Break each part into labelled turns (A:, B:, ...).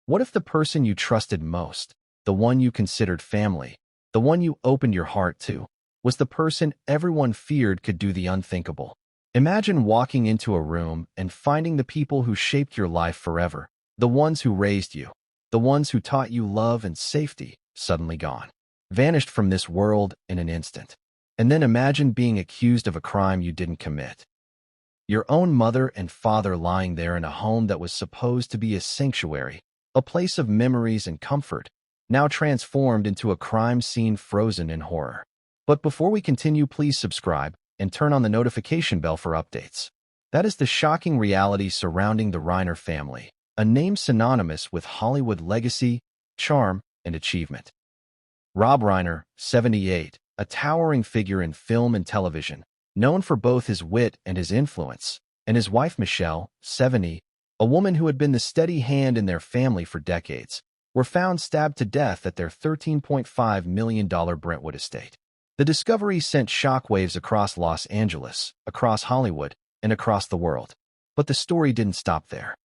A: What if the person you trusted most, the one you considered family, the one you opened your heart to, was the person everyone feared could do the unthinkable? Imagine walking into a room and finding the people who shaped your life forever, the ones who raised you, the ones who taught you love and safety, suddenly gone, vanished from this world in an instant. And then imagine being accused of a crime you didn't commit. Your own mother and father lying there in a home that was supposed to be a sanctuary, a place of memories and comfort, now transformed into a crime scene frozen in horror. But before we continue, please subscribe and turn on the notification bell for updates. That is the shocking reality surrounding the Reiner family, a name synonymous with Hollywood legacy, charm, and achievement. Rob Reiner, 78, a towering figure in film and television, known for both his wit and his influence, and his wife Michelle, 70, a woman who had been the steady hand in their family for decades, were found stabbed to death at their $13.5 million Brentwood estate. The discovery sent shockwaves across Los Angeles, across Hollywood, and across the world. But the story didn't stop there.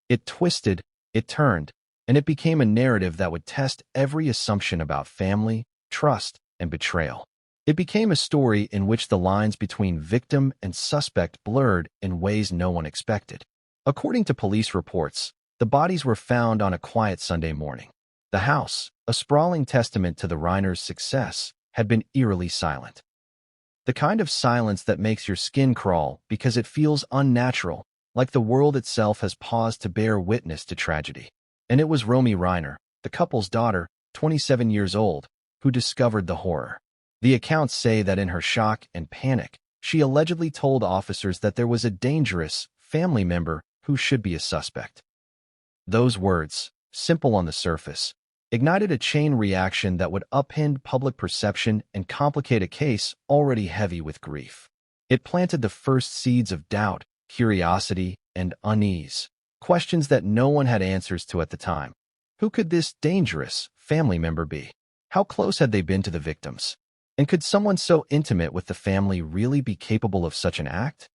A: It twisted, it turned, and it became a narrative that would test every assumption about family, trust, and betrayal. It became a story in which the lines between victim and suspect blurred in ways no one expected. According to police reports, the bodies were found on a quiet Sunday morning. The house, a sprawling testament to the Reiners' success, had been eerily silent. The kind of silence that makes your skin crawl because it feels unnatural, like the world itself has paused to bear witness to tragedy. And it was Romy Reiner, the couple's daughter, 27 years old, who discovered the horror. The accounts say that in her shock and panic, she allegedly told officers that there was a dangerous family member who should be a suspect. Those words, simple on the surface, ignited a chain reaction that would upend public perception and complicate a case already heavy with grief. It planted the first seeds of doubt, curiosity, and unease, questions that no one had answers to at the time. Who could this dangerous family member be? How close had they been to the victims? And could someone so intimate with the family really be capable of such an act?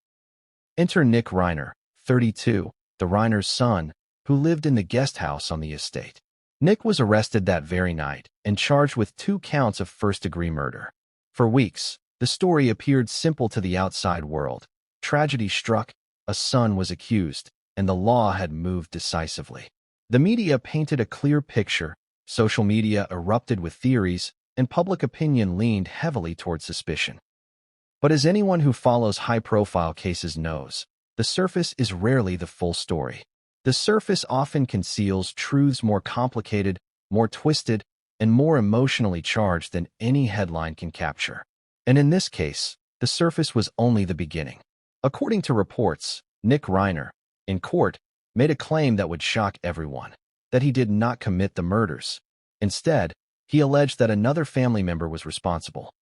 A: Enter Nick Reiner, 32, the Reiner's son, who lived in the guest house on the estate. Nick was arrested that very night and charged with 2 counts of first-degree murder. For weeks, the story appeared simple to the outside world. Tragedy struck, a son was accused, and the law had moved decisively. The media painted a clear picture, social media erupted with theories, and public opinion leaned heavily toward suspicion. But as anyone who follows high-profile cases knows, the surface is rarely the full story. The surface often conceals truths more complicated, more twisted, and more emotionally charged than any headline can capture. And in this case, the surface was only the beginning. According to reports, Nick Reiner, in court, made a claim that would shock everyone, that he did not commit the murders. Instead, he alleged that another family member was responsible.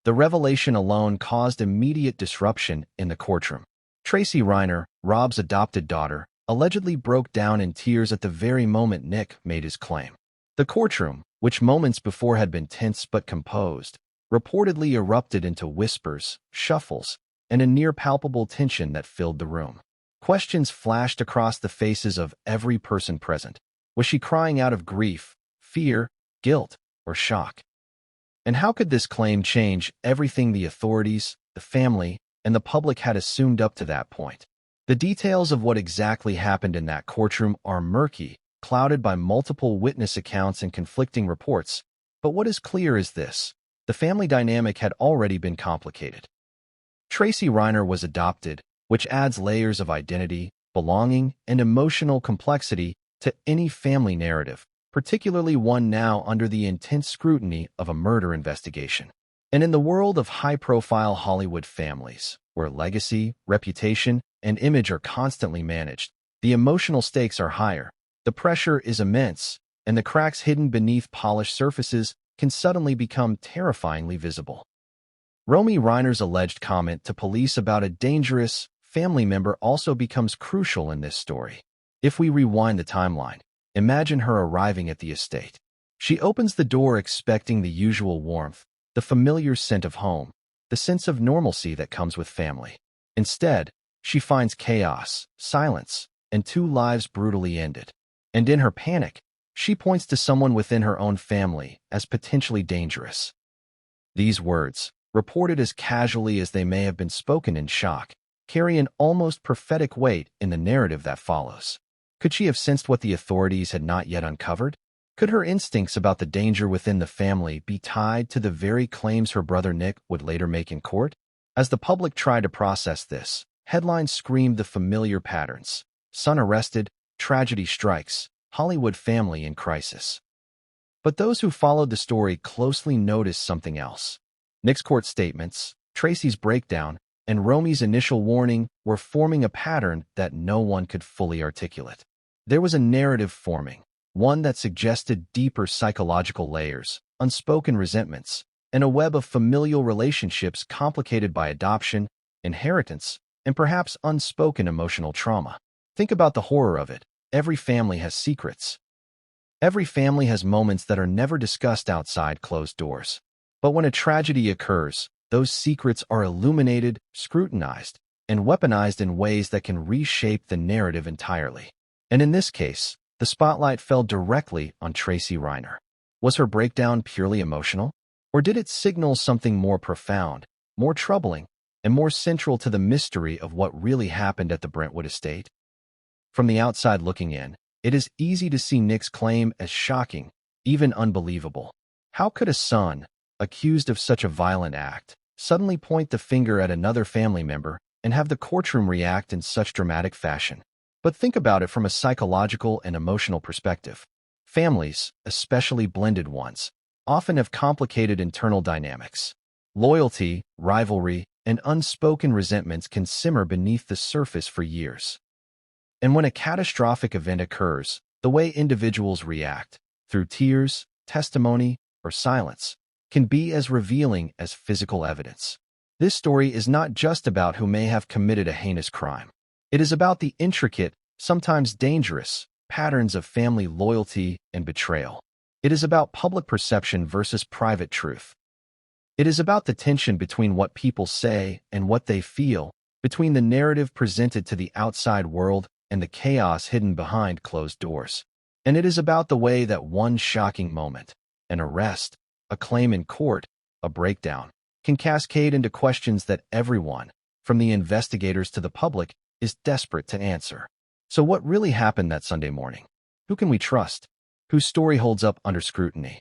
A: The revelation alone caused immediate disruption in the courtroom. Tracy Reiner, Rob's adopted daughter, allegedly broke down in tears at the very moment Nick made his claim. The courtroom, which moments before had been tense but composed, reportedly erupted into whispers, shuffles, and a near-palpable tension that filled the room. Questions flashed across the faces of every person present. Was she crying out of grief, fear, guilt, or shock? And how could this claim change everything the authorities, the family, and the public had assumed up to that point? The details of what exactly happened in that courtroom are murky, clouded by multiple witness accounts and conflicting reports. But what is clear is this: the family dynamic had already been complicated. Tracy Reiner was adopted, which adds layers of identity, belonging, and emotional complexity to any family narrative, particularly one now under the intense scrutiny of a murder investigation. And in the world of high-profile Hollywood families, where legacy, reputation, and image are constantly managed, the emotional stakes are higher, the pressure is immense, and the cracks hidden beneath polished surfaces can suddenly become terrifyingly visible. Romy Reiner's alleged comment to police about a dangerous family member also becomes crucial in this story. If we rewind the timeline, imagine her arriving at the estate. She opens the door expecting the usual warmth, the familiar scent of home, the sense of normalcy that comes with family. Instead, she finds chaos, silence, and 2 lives brutally ended. And in her panic, she points to someone within her own family as potentially dangerous. These words, reported as casually as they may have been spoken in shock, carry an almost prophetic weight in the narrative that follows. Could she have sensed what the authorities had not yet uncovered? Could her instincts about the danger within the family be tied to the very claims her brother Nick would later make in court? As the public tried to process this, headlines screamed the familiar patterns. Son arrested, tragedy strikes, Hollywood family in crisis. But those who followed the story closely noticed something else. Nick's court statements, Tracy's breakdown, and Romy's initial warning were forming a pattern that no one could fully articulate. There was a narrative forming, one that suggested deeper psychological layers, unspoken resentments, and a web of familial relationships complicated by adoption, inheritance, and perhaps unspoken emotional trauma. Think about the horror of it. Every family has secrets. Every family has moments that are never discussed outside closed doors. But when a tragedy occurs, those secrets are illuminated, scrutinized, and weaponized in ways that can reshape the narrative entirely. And in this case, the spotlight fell directly on Tracy Reiner. Was her breakdown purely emotional? Or did it signal something more profound, more troubling, and more central to the mystery of what really happened at the Brentwood estate? From the outside looking in, it is easy to see Nick's claim as shocking, even unbelievable. How could a son, accused of such a violent act, suddenly point the finger at another family member and have the courtroom react in such dramatic fashion? But think about it from a psychological and emotional perspective. Families, especially blended ones, often have complicated internal dynamics. Loyalty, rivalry, and unspoken resentments can simmer beneath the surface for years. And when a catastrophic event occurs, the way individuals react, through tears, testimony, or silence, can be as revealing as physical evidence. This story is not just about who may have committed a heinous crime. It is about the intricate, sometimes dangerous, patterns of family loyalty and betrayal. It is about public perception versus private truth. It is about the tension between what people say and what they feel, between the narrative presented to the outside world and the chaos hidden behind closed doors. And it is about the way that one shocking moment, an arrest, a claim in court, a breakdown, can cascade into questions that everyone, from the investigators to the public, is desperate to answer. So what really happened that Sunday morning? Who can we trust? Whose story holds up under scrutiny?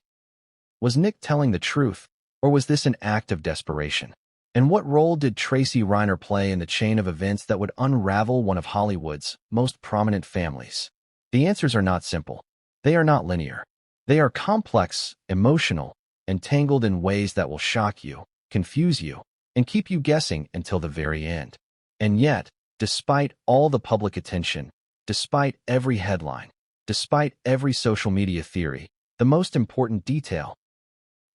A: Was Nick telling the truth, or was this an act of desperation? And what role did Tracy Reiner play in the chain of events that would unravel one of Hollywood's most prominent families? The answers are not simple. They are not linear. They are complex, emotional, and tangled in ways that will shock you, confuse you, and keep you guessing until the very end. And yet, despite all the public attention, despite every headline, despite every social media theory, the most important detail,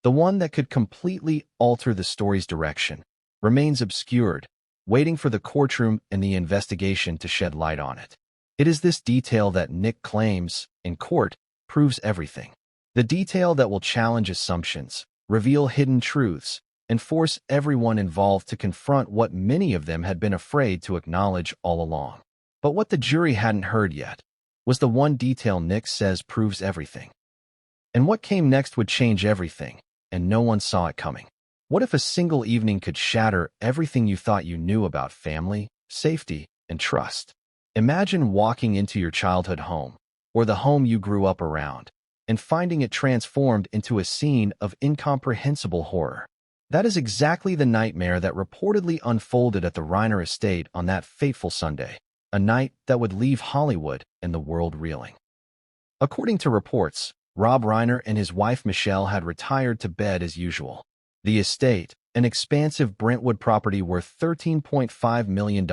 A: the one that could completely alter the story's direction, remains obscured, waiting for the courtroom and the investigation to shed light on it. It is this detail that Nick claims, in court, proves everything. The detail that will challenge assumptions, reveal hidden truths, and force everyone involved to confront what many of them had been afraid to acknowledge all along. But what the jury hadn't heard yet was the one detail Nick says proves everything. And what came next would change everything, and no one saw it coming. What if a single evening could shatter everything you thought you knew about family, safety, and trust? Imagine walking into your childhood home, or the home you grew up around, and finding it transformed into a scene of incomprehensible horror. That is exactly the nightmare that reportedly unfolded at the Reiner estate on that fateful Sunday, a night that would leave Hollywood and the world reeling. According to reports, Rob Reiner and his wife Michelle had retired to bed as usual. The estate, an expansive Brentwood property worth $13.5 million,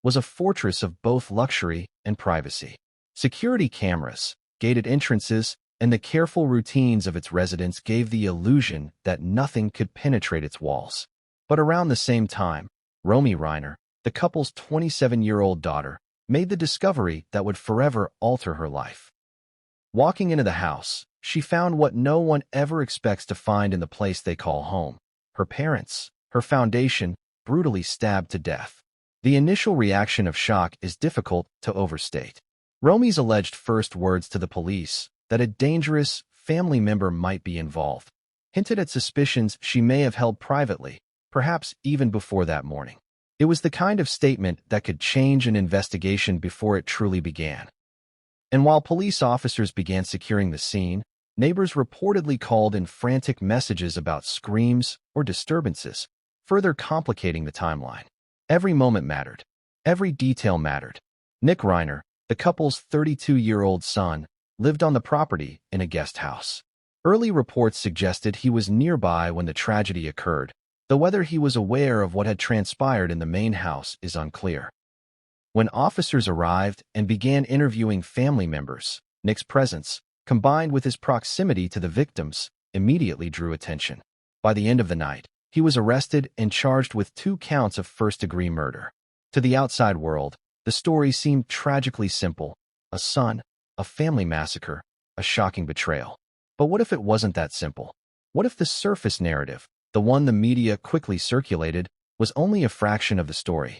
A: was a fortress of both luxury and privacy. Security cameras, gated entrances, and the careful routines of its residents gave the illusion that nothing could penetrate its walls. But around the same time, Romy Reiner, the couple's 27-year-old daughter, made the discovery that would forever alter her life. Walking into the house, she found what no one ever expects to find in the place they call home: her parents, her foundation, brutally stabbed to death. The initial reaction of shock is difficult to overstate. Romy's alleged first words to the police, that a dangerous family member might be involved, hinted at suspicions she may have held privately, perhaps even before that morning. It was the kind of statement that could change an investigation before it truly began. And while police officers began securing the scene, neighbors reportedly called in frantic messages about screams or disturbances, further complicating the timeline. Every moment mattered. Every detail mattered. Nick Reiner, the couple's 32-year-old son, lived on the property in a guest house. Early reports suggested he was nearby when the tragedy occurred, though whether he was aware of what had transpired in the main house is unclear. When officers arrived and began interviewing family members, Nick's presence, combined with his proximity to the victims, immediately drew attention. By the end of the night, he was arrested and charged with 2 counts of first-degree murder. To the outside world, the story seemed tragically simple: a son, a family massacre, a shocking betrayal. But what if it wasn't that simple? What if the surface narrative, the one the media quickly circulated, was only a fraction of the story?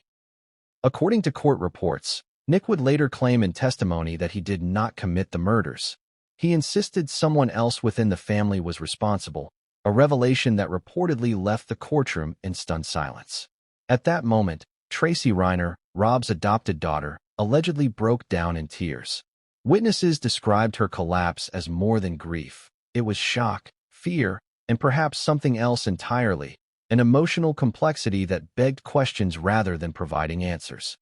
A: According to court reports, Nick would later claim in testimony that he did not commit the murders. He insisted someone else within the family was responsible, a revelation that reportedly left the courtroom in stunned silence. At that moment, Tracy Reiner, Rob's adopted daughter, allegedly broke down in tears. Witnesses described her collapse as more than grief. It was shock, fear, and perhaps something else entirely, an emotional complexity that begged questions rather than providing answers.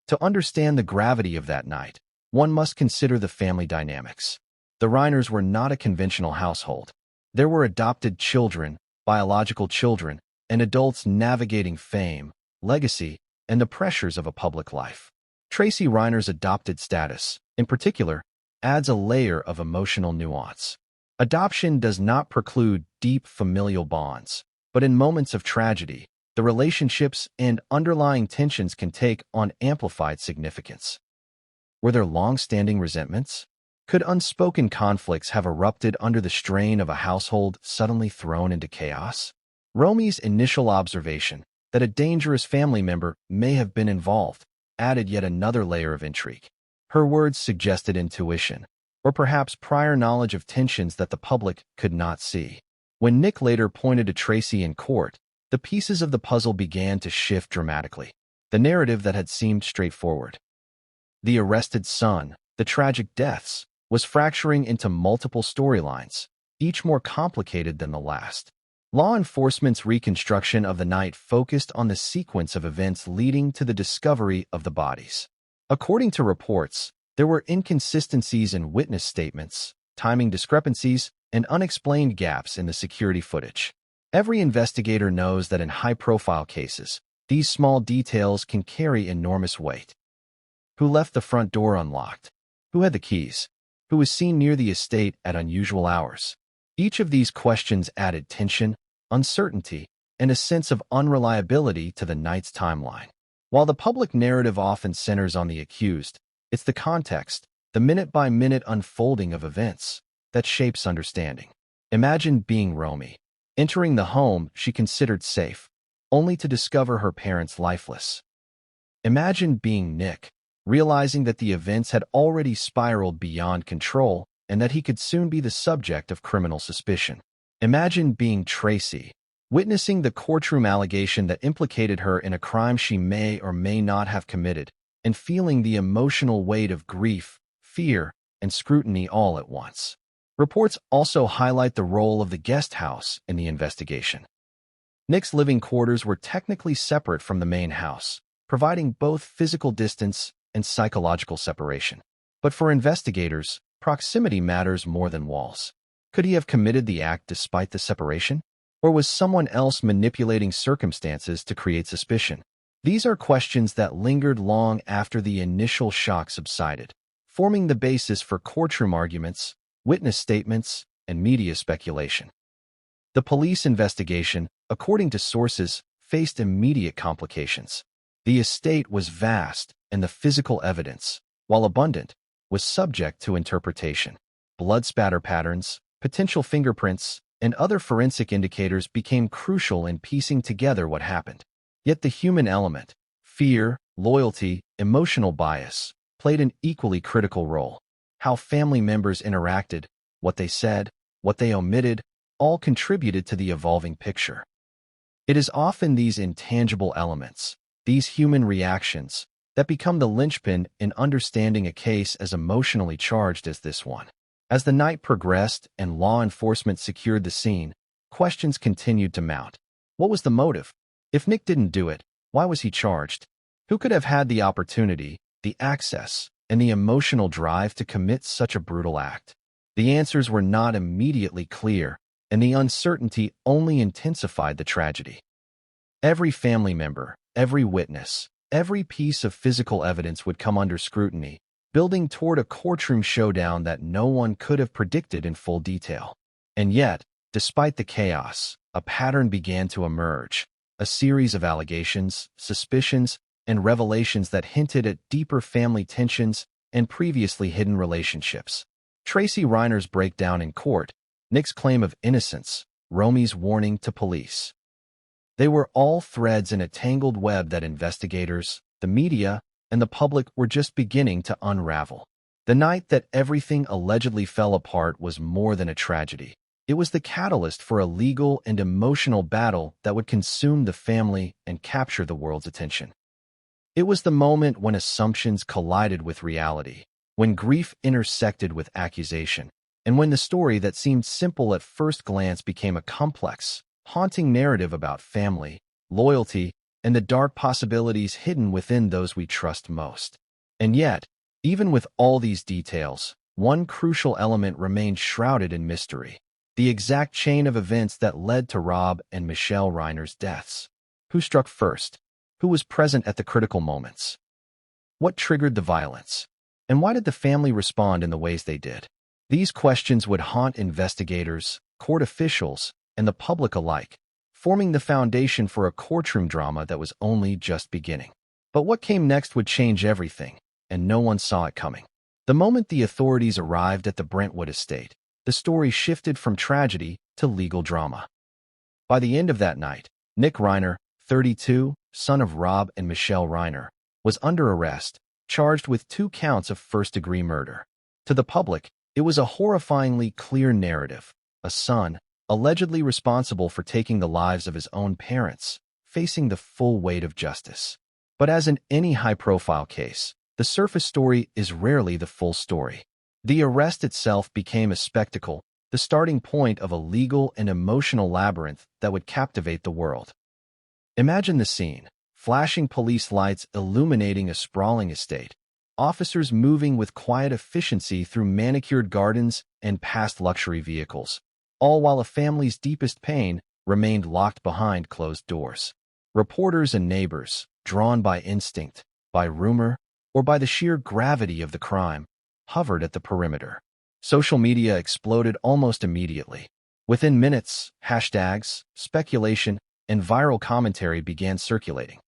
A: To understand the gravity of that night, one must consider the family dynamics. The Reiners were not a conventional household. There were adopted children, biological children, and adults navigating fame, legacy, and the pressures of a public life. Tracy Reiner's adopted status, in particular, adds a layer of emotional nuance. Adoption does not preclude deep familial bonds, but in moments of tragedy, the relationships and underlying tensions can take on amplified significance. Were there long-standing resentments? Could unspoken conflicts have erupted under the strain of a household suddenly thrown into chaos? Romy's initial observation that a dangerous family member may have been involved added yet another layer of intrigue. Her words suggested intuition, or perhaps prior knowledge of tensions that the public could not see. When Nick later pointed to Tracy in court, the pieces of the puzzle began to shift dramatically. The narrative that had seemed straightforward, the arrested son, the tragic deaths, was fracturing into multiple storylines, each more complicated than the last. Law enforcement's reconstruction of the night focused on the sequence of events leading to the discovery of the bodies. According to reports, there were inconsistencies in witness statements, timing discrepancies, and unexplained gaps in the security footage. Every investigator knows that in high-profile cases, these small details can carry enormous weight. Who left the front door unlocked? Who had the keys? Who was seen near the estate at unusual hours? Each of these questions added tension, uncertainty, and a sense of unreliability to the night's timeline. While the public narrative often centers on the accused, it's the context, the minute-by-minute unfolding of events, that shapes understanding. Imagine being Romy, entering the home she considered safe, only to discover her parents lifeless. Imagine being Nick, realizing that the events had already spiraled beyond control and that he could soon be the subject of criminal suspicion. Imagine being Tracy, witnessing the courtroom allegation that implicated her in a crime she may or may not have committed, and feeling the emotional weight of grief, fear, and scrutiny all at once. Reports also highlight the role of the guest house in the investigation. Nick's living quarters were technically separate from the main house, providing both physical distance and psychological separation. But for investigators, proximity matters more than walls. Could he have committed the act despite the separation? Or was someone else manipulating circumstances to create suspicion? These are questions that lingered long after the initial shock subsided, forming the basis for courtroom arguments, witness statements, and media speculation. The police investigation, according to sources, faced immediate complications. The estate was vast, and the physical evidence, while abundant, was subject to interpretation. Blood spatter patterns, potential fingerprints, and other forensic indicators became crucial in piecing together what happened. Yet the human element, fear, loyalty, emotional bias, played an equally critical role. How family members interacted, what they said, what they omitted, all contributed to the evolving picture. It is often these intangible elements, these human reactions, that become the linchpin in understanding a case as emotionally charged as this one. As the night progressed and law enforcement secured the scene, questions continued to mount. What was the motive? If Nick didn't do it, why was he charged? Who could have had the opportunity, the access, and the emotional drive to commit such a brutal act? The answers were not immediately clear, and the uncertainty only intensified the tragedy. Every family member, every witness, every piece of physical evidence would come under scrutiny, building toward a courtroom showdown that no one could have predicted in full detail. And yet, despite the chaos, a pattern began to emerge, a series of allegations, suspicions, and revelations that hinted at deeper family tensions and previously hidden relationships. Tracy Reiner's breakdown in court, Nick's claim of innocence, Romy's warning to police. They were all threads in a tangled web that investigators, the media, and the public were just beginning to unravel. The night that everything allegedly fell apart was more than a tragedy. It was the catalyst for a legal and emotional battle that would consume the family and capture the world's attention. It was the moment when assumptions collided with reality, when grief intersected with accusation, and when the story that seemed simple at first glance became a complex, haunting narrative about family, loyalty, and the dark possibilities hidden within those we trust most. And yet, even with all these details, one crucial element remained shrouded in mystery: the exact chain of events that led to Rob and Michelle Reiner's deaths. Who struck first? Who was present at the critical moments? What triggered the violence? And why did the family respond in the ways they did? These questions would haunt investigators, court officials, and the public alike, forming the foundation for a courtroom drama that was only just beginning. But what came next would change everything, and no one saw it coming. The moment the authorities arrived at the Brentwood estate, the story shifted from tragedy to legal drama. By the end of that night, Nick Reiner, 32, son of Rob and Michelle Reiner, was under arrest, charged with 2 counts of first-degree murder. To the public, it was a horrifyingly clear narrative: a son, allegedly responsible for taking the lives of his own parents, facing the full weight of justice. But as in any high-profile case, the surface story is rarely the full story. The arrest itself became a spectacle, the starting point of a legal and emotional labyrinth that would captivate the world. Imagine the scene: flashing police lights illuminating a sprawling estate, officers moving with quiet efficiency through manicured gardens and past luxury vehicles, all while a family's deepest pain remained locked behind closed doors. Reporters and neighbors, drawn by instinct, by rumor, or by the sheer gravity of the crime, hovered at the perimeter. Social media exploded almost immediately. Within minutes, hashtags, speculation, and viral commentary began circulating.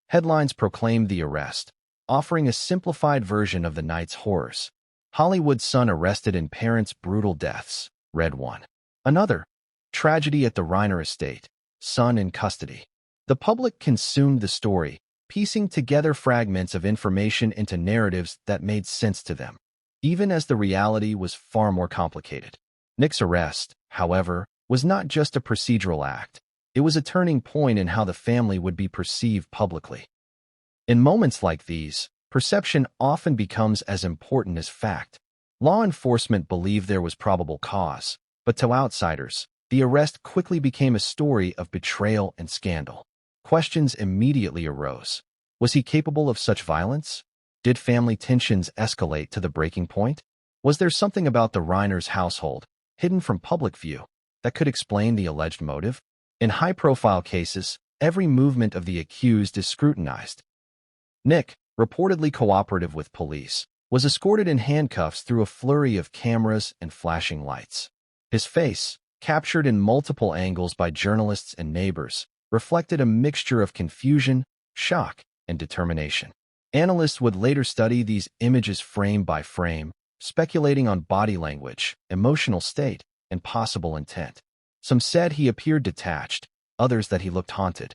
A: Headlines proclaimed the arrest, offering a simplified version of the night's horrors. Hollywood's son arrested in parents' brutal deaths, read one. Another: tragedy at the Reiner estate, son in custody. The public consumed the story, piecing together fragments of information into narratives that made sense to them, even as the reality was far more complicated. Nick's arrest, however, was not just a procedural act. It was a turning point in how the family would be perceived publicly. In moments like these, perception often becomes as important as fact. Law enforcement believed there was probable cause, but to outsiders, the arrest quickly became a story of betrayal and scandal. Questions immediately arose. Was he capable of such violence? Did family tensions escalate to the breaking point? Was there something about the Reiners' household, hidden from public view, that could explain the alleged motive? In high-profile cases, every movement of the accused is scrutinized. Nick, reportedly cooperative with police, was escorted in handcuffs through a flurry of cameras and flashing lights. His face, captured in multiple angles by journalists and neighbors, reflected a mixture of confusion, shock, and determination. Analysts would later study these images frame by frame, speculating on body language, emotional state, and possible intent. Some said he appeared detached, others that he looked haunted.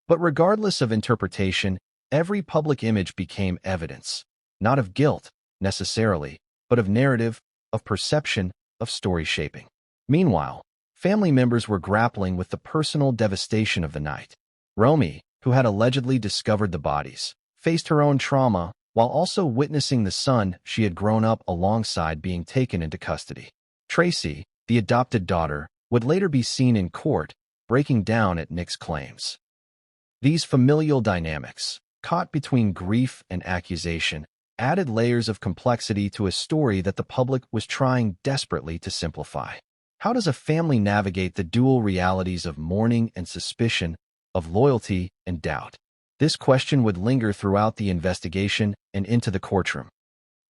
A: But regardless of interpretation, every public image became evidence. not of guilt, necessarily, but of narrative, of perception, of story shaping. Meanwhile, family members were grappling with the personal devastation of the night. Romy, who had allegedly discovered the bodies, faced her own trauma while also witnessing the son she had grown up alongside being taken into custody. Tracy, the adopted daughter, would later be seen in court, breaking down at Nick's claims. These familial dynamics, caught between grief and accusation, added layers of complexity to a story that the public was trying desperately to simplify. How does a family navigate the dual realities of mourning and suspicion, of loyalty and doubt? This question would linger throughout the investigation and into the courtroom.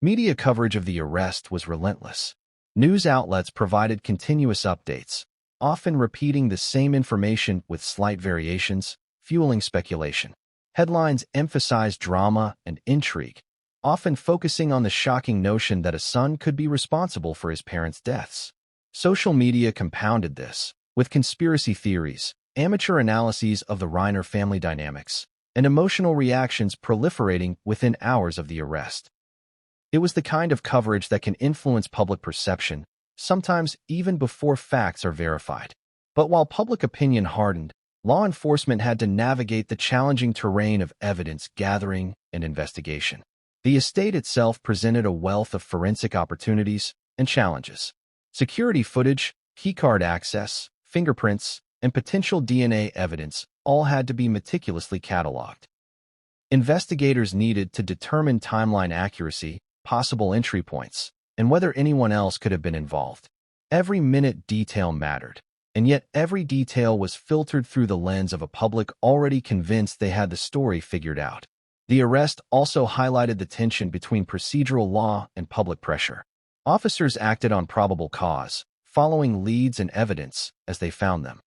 A: Media coverage of the arrest was relentless. News outlets provided continuous updates, often repeating the same information with slight variations, fueling speculation. Headlines emphasized drama and intrigue, often focusing on the shocking notion that a son could be responsible for his parents' deaths. Social media compounded this, with conspiracy theories, amateur analyses of the Reiner family dynamics, and emotional reactions proliferating within hours of the arrest. It was the kind of coverage that can influence public perception, sometimes even before facts are verified. But while public opinion hardened, law enforcement had to navigate the challenging terrain of evidence gathering and investigation. The estate itself presented a wealth of forensic opportunities and challenges. Security footage, keycard access, fingerprints, and potential DNA evidence all had to be meticulously cataloged. Investigators needed to determine timeline accuracy, possible entry points, and whether anyone else could have been involved. Every minute detail mattered, and yet every detail was filtered through the lens of a public already convinced they had the story figured out. The arrest also highlighted the tension between procedural law and public pressure. Officers acted on probable cause, following leads and evidence as they found them.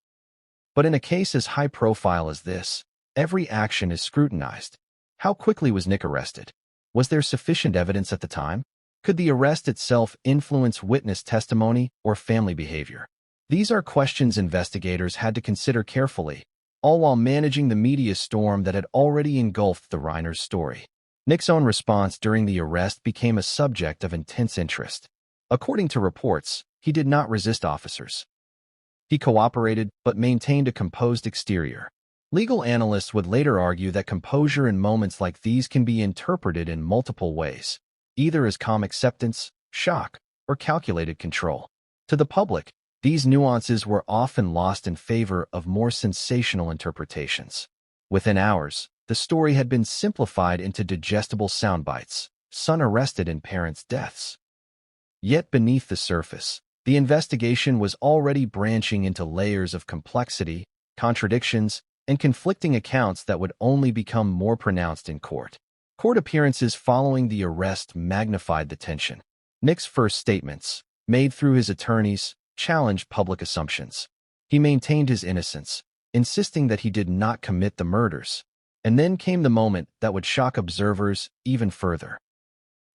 A: But in a case as high-profile as this, every action is scrutinized. How quickly was Nick arrested? Was there sufficient evidence at the time? Could the arrest itself influence witness testimony or family behavior? These are questions investigators had to consider carefully, all while managing the media storm that had already engulfed the Reiner's story. Nick's own response during the arrest became a subject of intense interest. According to reports, he did not resist officers. He cooperated but maintained a composed exterior. Legal analysts would later argue that composure in moments like these can be interpreted in multiple ways, either as calm acceptance, shock, or calculated control. To the public, these nuances were often lost in favor of more sensational interpretations. Within hours, the story had been simplified into digestible soundbites: son arrested in parents' deaths. Yet beneath the surface, the investigation was already branching into layers of complexity, contradictions, and conflicting accounts that would only become more pronounced in court. Court appearances following the arrest magnified the tension. Nick's first statements, made through his attorneys, challenged public assumptions. He maintained his innocence, insisting that he did not commit the murders. And then came the moment that would shock observers even further.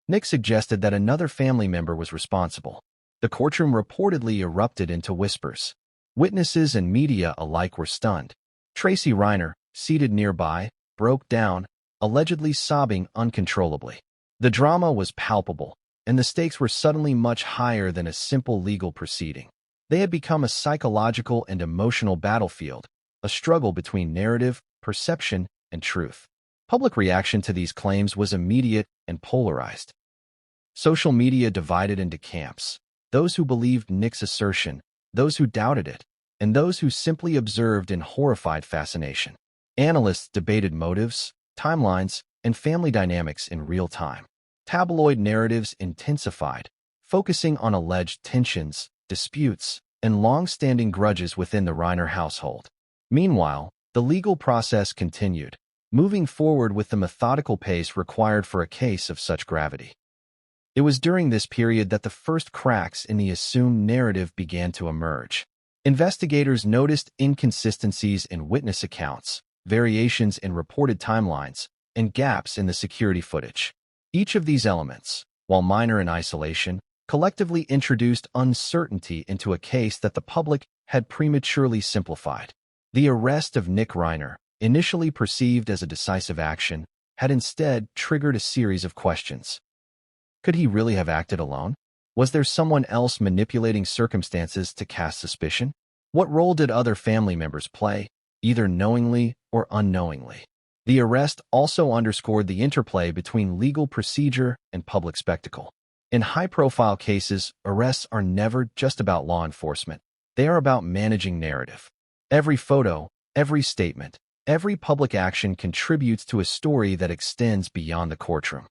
A: Nick suggested that another family member was responsible. The courtroom reportedly erupted into whispers. Witnesses and media alike were stunned. Tracy Reiner, seated nearby, broke down, allegedly sobbing uncontrollably. The drama was palpable, and the stakes were suddenly much higher than a simple legal proceeding. They had become a psychological and emotional battlefield, a struggle between narrative, perception, and truth. Public reaction to these claims was immediate and polarized. Social media divided into camps: those who believed Nick's assertion, those who doubted it, and those who simply observed in horrified fascination. Analysts debated motives, timelines, and family dynamics in real time. Tabloid narratives intensified, focusing on alleged tensions, disputes, and long-standing grudges within the Reiner household. Meanwhile, the legal process continued, moving forward with the methodical pace required for a case of such gravity. It was during this period that the first cracks in the assumed narrative began to emerge. Investigators noticed inconsistencies in witness accounts, variations in reported timelines, and gaps in the security footage. Each of these elements, while minor in isolation, collectively introduced uncertainty into a case that the public had prematurely simplified. The arrest of Nick Reiner, initially perceived as a decisive action, had instead triggered a series of questions. Could he really have acted alone? Was there someone else manipulating circumstances to cast suspicion? What role did other family members play, either knowingly or unknowingly? The arrest also underscored the interplay between legal procedure and public spectacle. In high-profile cases, arrests are never just about law enforcement. They are about managing narrative. Every photo, every statement, every public action contributes to a story that extends beyond the courtroom.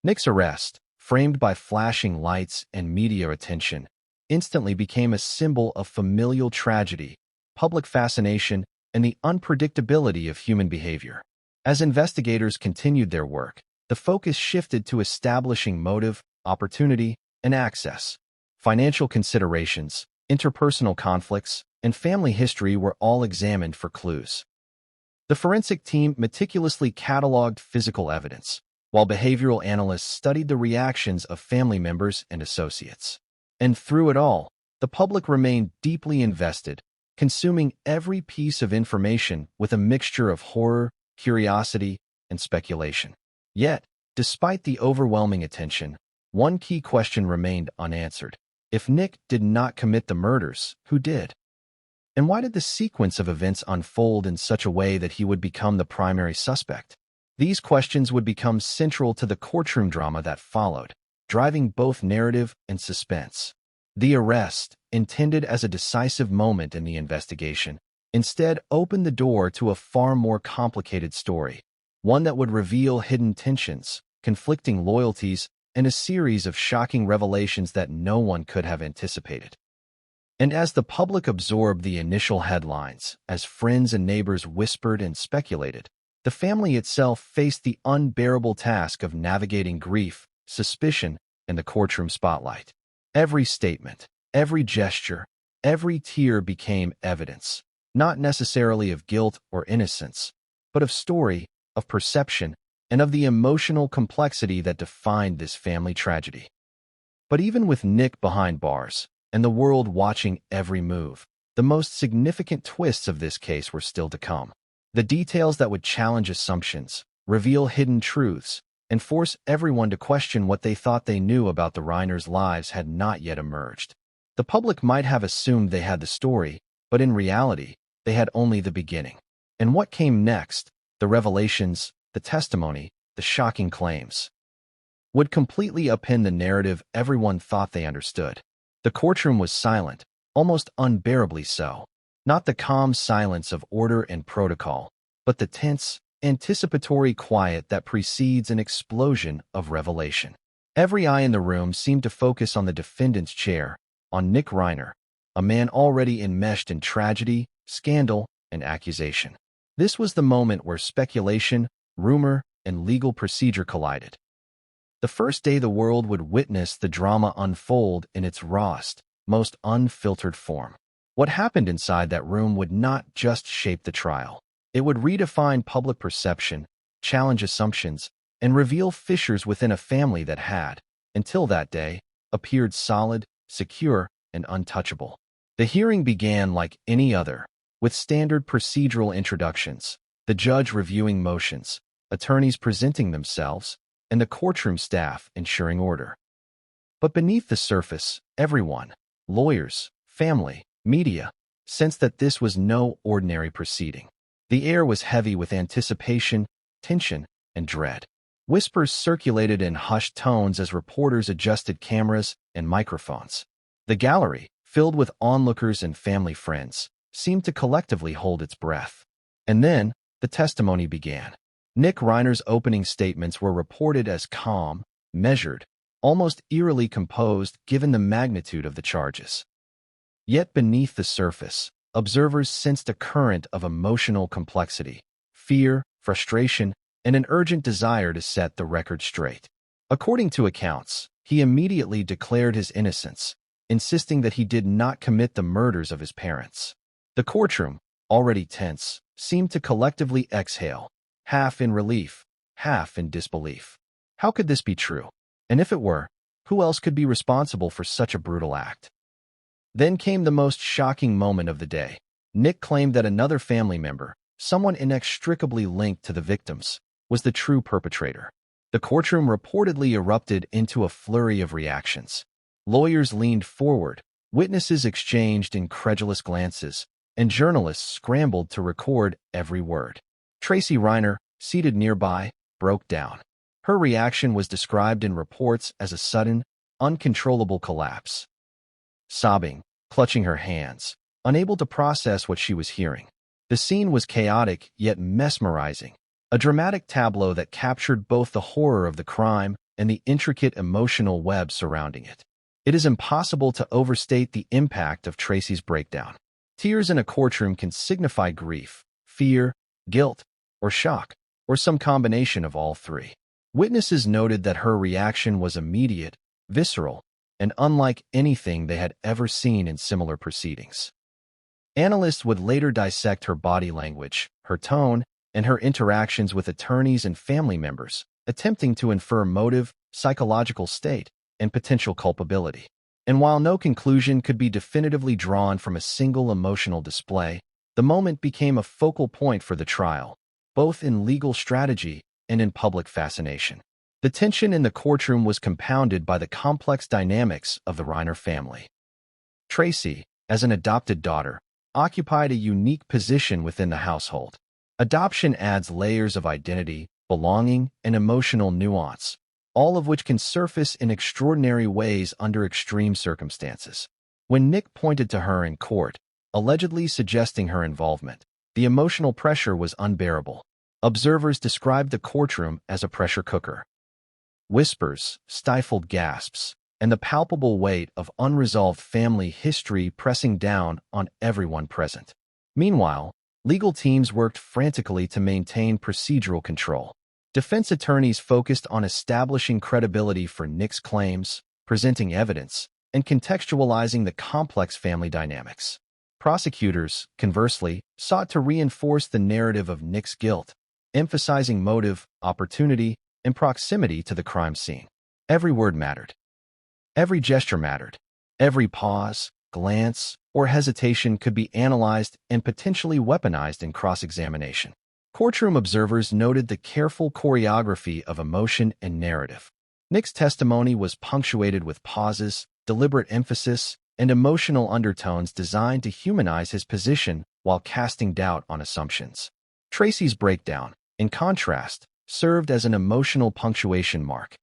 A: Nick's arrest, framed by flashing lights and media attention, instantly became a symbol of familial tragedy, public fascination, and the unpredictability of human behavior. As investigators continued their work, the focus shifted to establishing motive, opportunity, and access. Financial considerations, interpersonal conflicts, and family history were all examined for clues. The forensic team meticulously cataloged physical evidence, while behavioral analysts studied the reactions of family members and associates. And through it all, the public remained deeply invested, consuming every piece of information with a mixture of horror, curiosity, and speculation. Yet, despite the overwhelming attention, one key question remained unanswered. If Nick did not commit the murders, who did? And why did the sequence of events unfold in such a way that he would become the primary suspect? These questions would become central to the courtroom drama that followed, driving both narrative and suspense. The arrest, intended as a decisive moment in the investigation, instead opened the door to a far more complicated story, one that would reveal hidden tensions, conflicting loyalties, and a series of shocking revelations that no one could have anticipated. And as the public absorbed the initial headlines, as friends and neighbors whispered and speculated, the family itself faced the unbearable task of navigating grief, suspicion, and the courtroom spotlight. Every statement, every gesture, every tear became evidence, not necessarily of guilt or innocence, but of story, of perception, and of the emotional complexity that defined this family tragedy. But even with Nick behind bars, and the world watching every move, the most significant twists of this case were still to come. The details that would challenge assumptions, reveal hidden truths, and force everyone to question what they thought they knew about the Reiners' lives had not yet emerged. The public might have assumed they had the story, but in reality, they had only the beginning. And what came next, the revelations, the testimony, the shocking claims, would completely upend the narrative everyone thought they understood. The courtroom was silent, almost unbearably so. Not the calm silence of order and protocol, but the tense, anticipatory quiet that precedes an explosion of revelation. Every eye in the room seemed to focus on the defendant's chair, on Nick Reiner, a man already enmeshed in tragedy, scandal, and accusation. This was the moment where speculation, rumor, and legal procedure collided. The first day the world would witness the drama unfold in its rawest, most unfiltered form. What happened inside that room would not just shape the trial. It would redefine public perception, challenge assumptions, and reveal fissures within a family that had, until that day, appeared solid, secure, and untouchable. The hearing began like any other, with standard procedural introductions, the judge reviewing motions, attorneys presenting themselves, and the courtroom staff ensuring order. But beneath the surface, everyone, lawyers, family, media, sensed that this was no ordinary proceeding. The air was heavy with anticipation, tension, and dread. Whispers circulated in hushed tones as reporters adjusted cameras and microphones. The gallery, filled with onlookers and family friends, seemed to collectively hold its breath. And then, the testimony began. Nick Reiner's opening statements were reported as calm, measured, almost eerily composed given the magnitude of the charges. Yet beneath the surface, observers sensed a current of emotional complexity, fear, frustration, and an urgent desire to set the record straight. According to accounts, he immediately declared his innocence, insisting that he did not commit the murders of his parents. The courtroom, already tense, seemed to collectively exhale, half in relief, half in disbelief. How could this be true? And if it were, who else could be responsible for such a brutal act? Then came the most shocking moment of the day. Nick claimed that another family member, someone inextricably linked to the victims, was the true perpetrator. The courtroom reportedly erupted into a flurry of reactions. Lawyers leaned forward, witnesses exchanged incredulous glances, and journalists scrambled to record every word. Tracy Reiner, seated nearby, broke down. Her reaction was described in reports as a sudden, uncontrollable collapse. Sobbing, clutching her hands, unable to process what she was hearing. The scene was chaotic yet mesmerizing, a dramatic tableau that captured both the horror of the crime and the intricate emotional web surrounding it. It is impossible to overstate the impact of Tracy's breakdown. Tears in a courtroom can signify grief, fear, guilt, or shock, or some combination of all three. Witnesses noted that her reaction was immediate, visceral, and unlike anything they had ever seen in similar proceedings. Analysts would later dissect her body language, her tone, and her interactions with attorneys and family members, attempting to infer motive, psychological state, and potential culpability. And while no conclusion could be definitively drawn from a single emotional display, the moment became a focal point for the trial, both in legal strategy and in public fascination. The tension in the courtroom was compounded by the complex dynamics of the Reiner family. Tracy, as an adopted daughter, occupied a unique position within the household. Adoption adds layers of identity, belonging, and emotional nuance, all of which can surface in extraordinary ways under extreme circumstances. When Nick pointed to her in court, allegedly suggesting her involvement, the emotional pressure was unbearable. Observers described the courtroom as a pressure cooker. Whispers, stifled gasps, and the palpable weight of unresolved family history pressing down on everyone present. Meanwhile, legal teams worked frantically to maintain procedural control. Defense attorneys focused on establishing credibility for Nick's claims, presenting evidence, and contextualizing the complex family dynamics. Prosecutors, conversely, sought to reinforce the narrative of Nick's guilt, emphasizing motive, opportunity, and proximity to the crime scene. Every word mattered. Every gesture mattered. Every pause, glance, or hesitation could be analyzed and potentially weaponized in cross-examination. Courtroom observers noted the careful choreography of emotion and narrative. Nick's testimony was punctuated with pauses, deliberate emphasis, and emotional undertones designed to humanize his position while casting doubt on assumptions. Tracy's breakdown, in contrast, served as an emotional punctuation mark.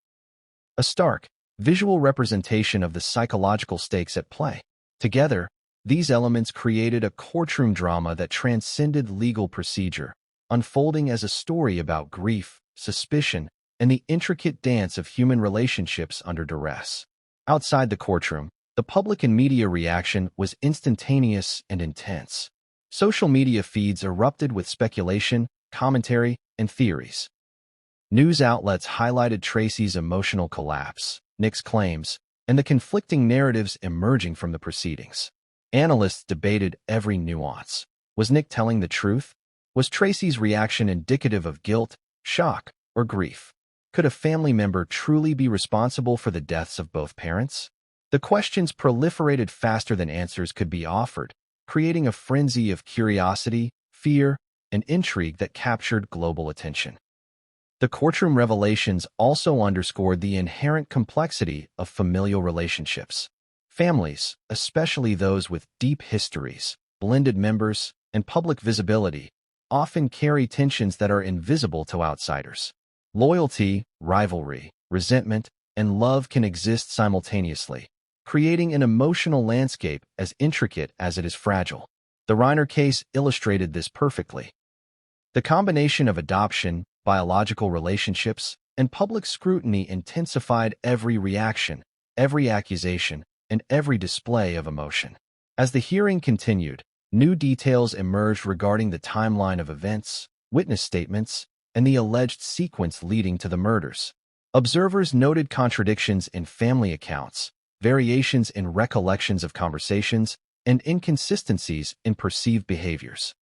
A: A stark, visual representation of the psychological stakes at play. Together, these elements created a courtroom drama that transcended legal procedure, unfolding as a story about grief, suspicion, and the intricate dance of human relationships under duress. Outside the courtroom, the public and media reaction was instantaneous and intense. Social media feeds erupted with speculation, commentary, and theories. News outlets highlighted Tracy's emotional collapse, Nick's claims, and the conflicting narratives emerging from the proceedings. Analysts debated every nuance. Was Nick telling the truth? Was Tracy's reaction indicative of guilt, shock, or grief? Could a family member truly be responsible for the deaths of both parents? The questions proliferated faster than answers could be offered, creating a frenzy of curiosity, fear, and intrigue that captured global attention. The courtroom revelations also underscored the inherent complexity of familial relationships. Families, especially those with deep histories, blended members, and public visibility, often carry tensions that are invisible to outsiders. Loyalty, rivalry, resentment, and love can exist simultaneously, creating an emotional landscape as intricate as it is fragile. The Reiner case illustrated this perfectly. The combination of adoption, biological relationships, and public scrutiny intensified every reaction, every accusation, and every display of emotion. As the hearing continued, new details emerged regarding the timeline of events, witness statements, and the alleged sequence leading to the murders. Observers noted contradictions in family accounts, variations in recollections of conversations, and inconsistencies in perceived behaviors.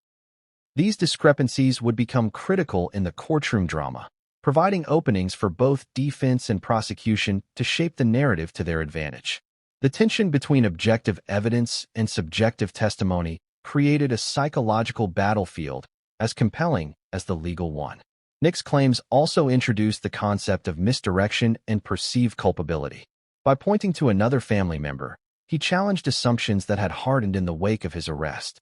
A: These discrepancies would become critical in the courtroom drama, providing openings for both defense and prosecution to shape the narrative to their advantage. The tension between objective evidence and subjective testimony created a psychological battlefield as compelling as the legal one. Nick's claims also introduced the concept of misdirection and perceived culpability. By pointing to another family member, he challenged assumptions that had hardened in the wake of his arrest.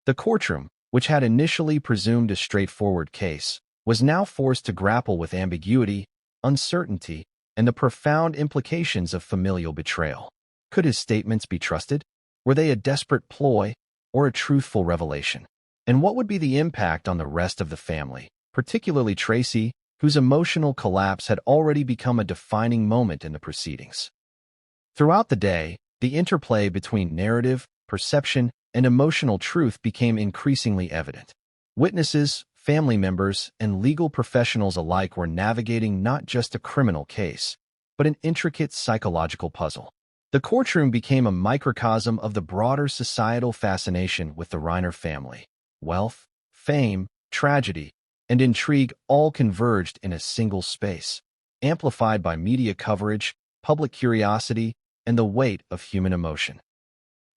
A: The courtroom, which had initially presumed a straightforward case, was now forced to grapple with ambiguity, uncertainty, and the profound implications of familial betrayal. Could his statements be trusted? Were they a desperate ploy or a truthful revelation? And what would be the impact on the rest of the family, particularly Tracy, whose emotional collapse had already become a defining moment in the proceedings? Throughout the day, the interplay between narrative, perception, and emotional truth became increasingly evident. Witnesses, family members, and legal professionals alike were navigating not just a criminal case, but an intricate psychological puzzle. The courtroom became a microcosm of the broader societal fascination with the Reiner family. Wealth, fame, tragedy, and intrigue all converged in a single space, amplified by media coverage, public curiosity, and the weight of human emotion.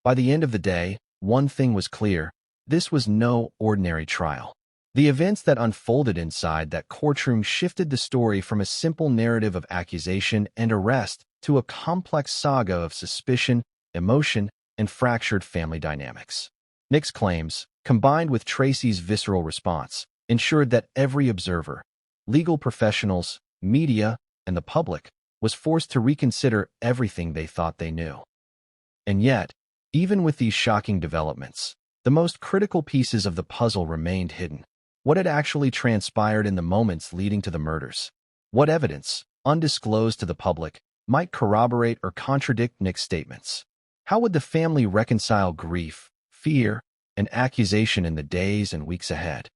A: By the end of the day, one thing was clear: this was no ordinary trial. The events that unfolded inside that courtroom shifted the story from a simple narrative of accusation and arrest to a complex saga of suspicion, emotion, and fractured family dynamics. Nick's claims, combined with Tracy's visceral response, ensured that every observer, legal professionals, media, and the public, was forced to reconsider everything they thought they knew. And yet, even with these shocking developments, the most critical pieces of the puzzle remained hidden. What had actually transpired in the moments leading to the murders? What evidence, undisclosed to the public, might corroborate or contradict Nick's statements? How would the family reconcile grief, fear, and accusation in the days and weeks ahead?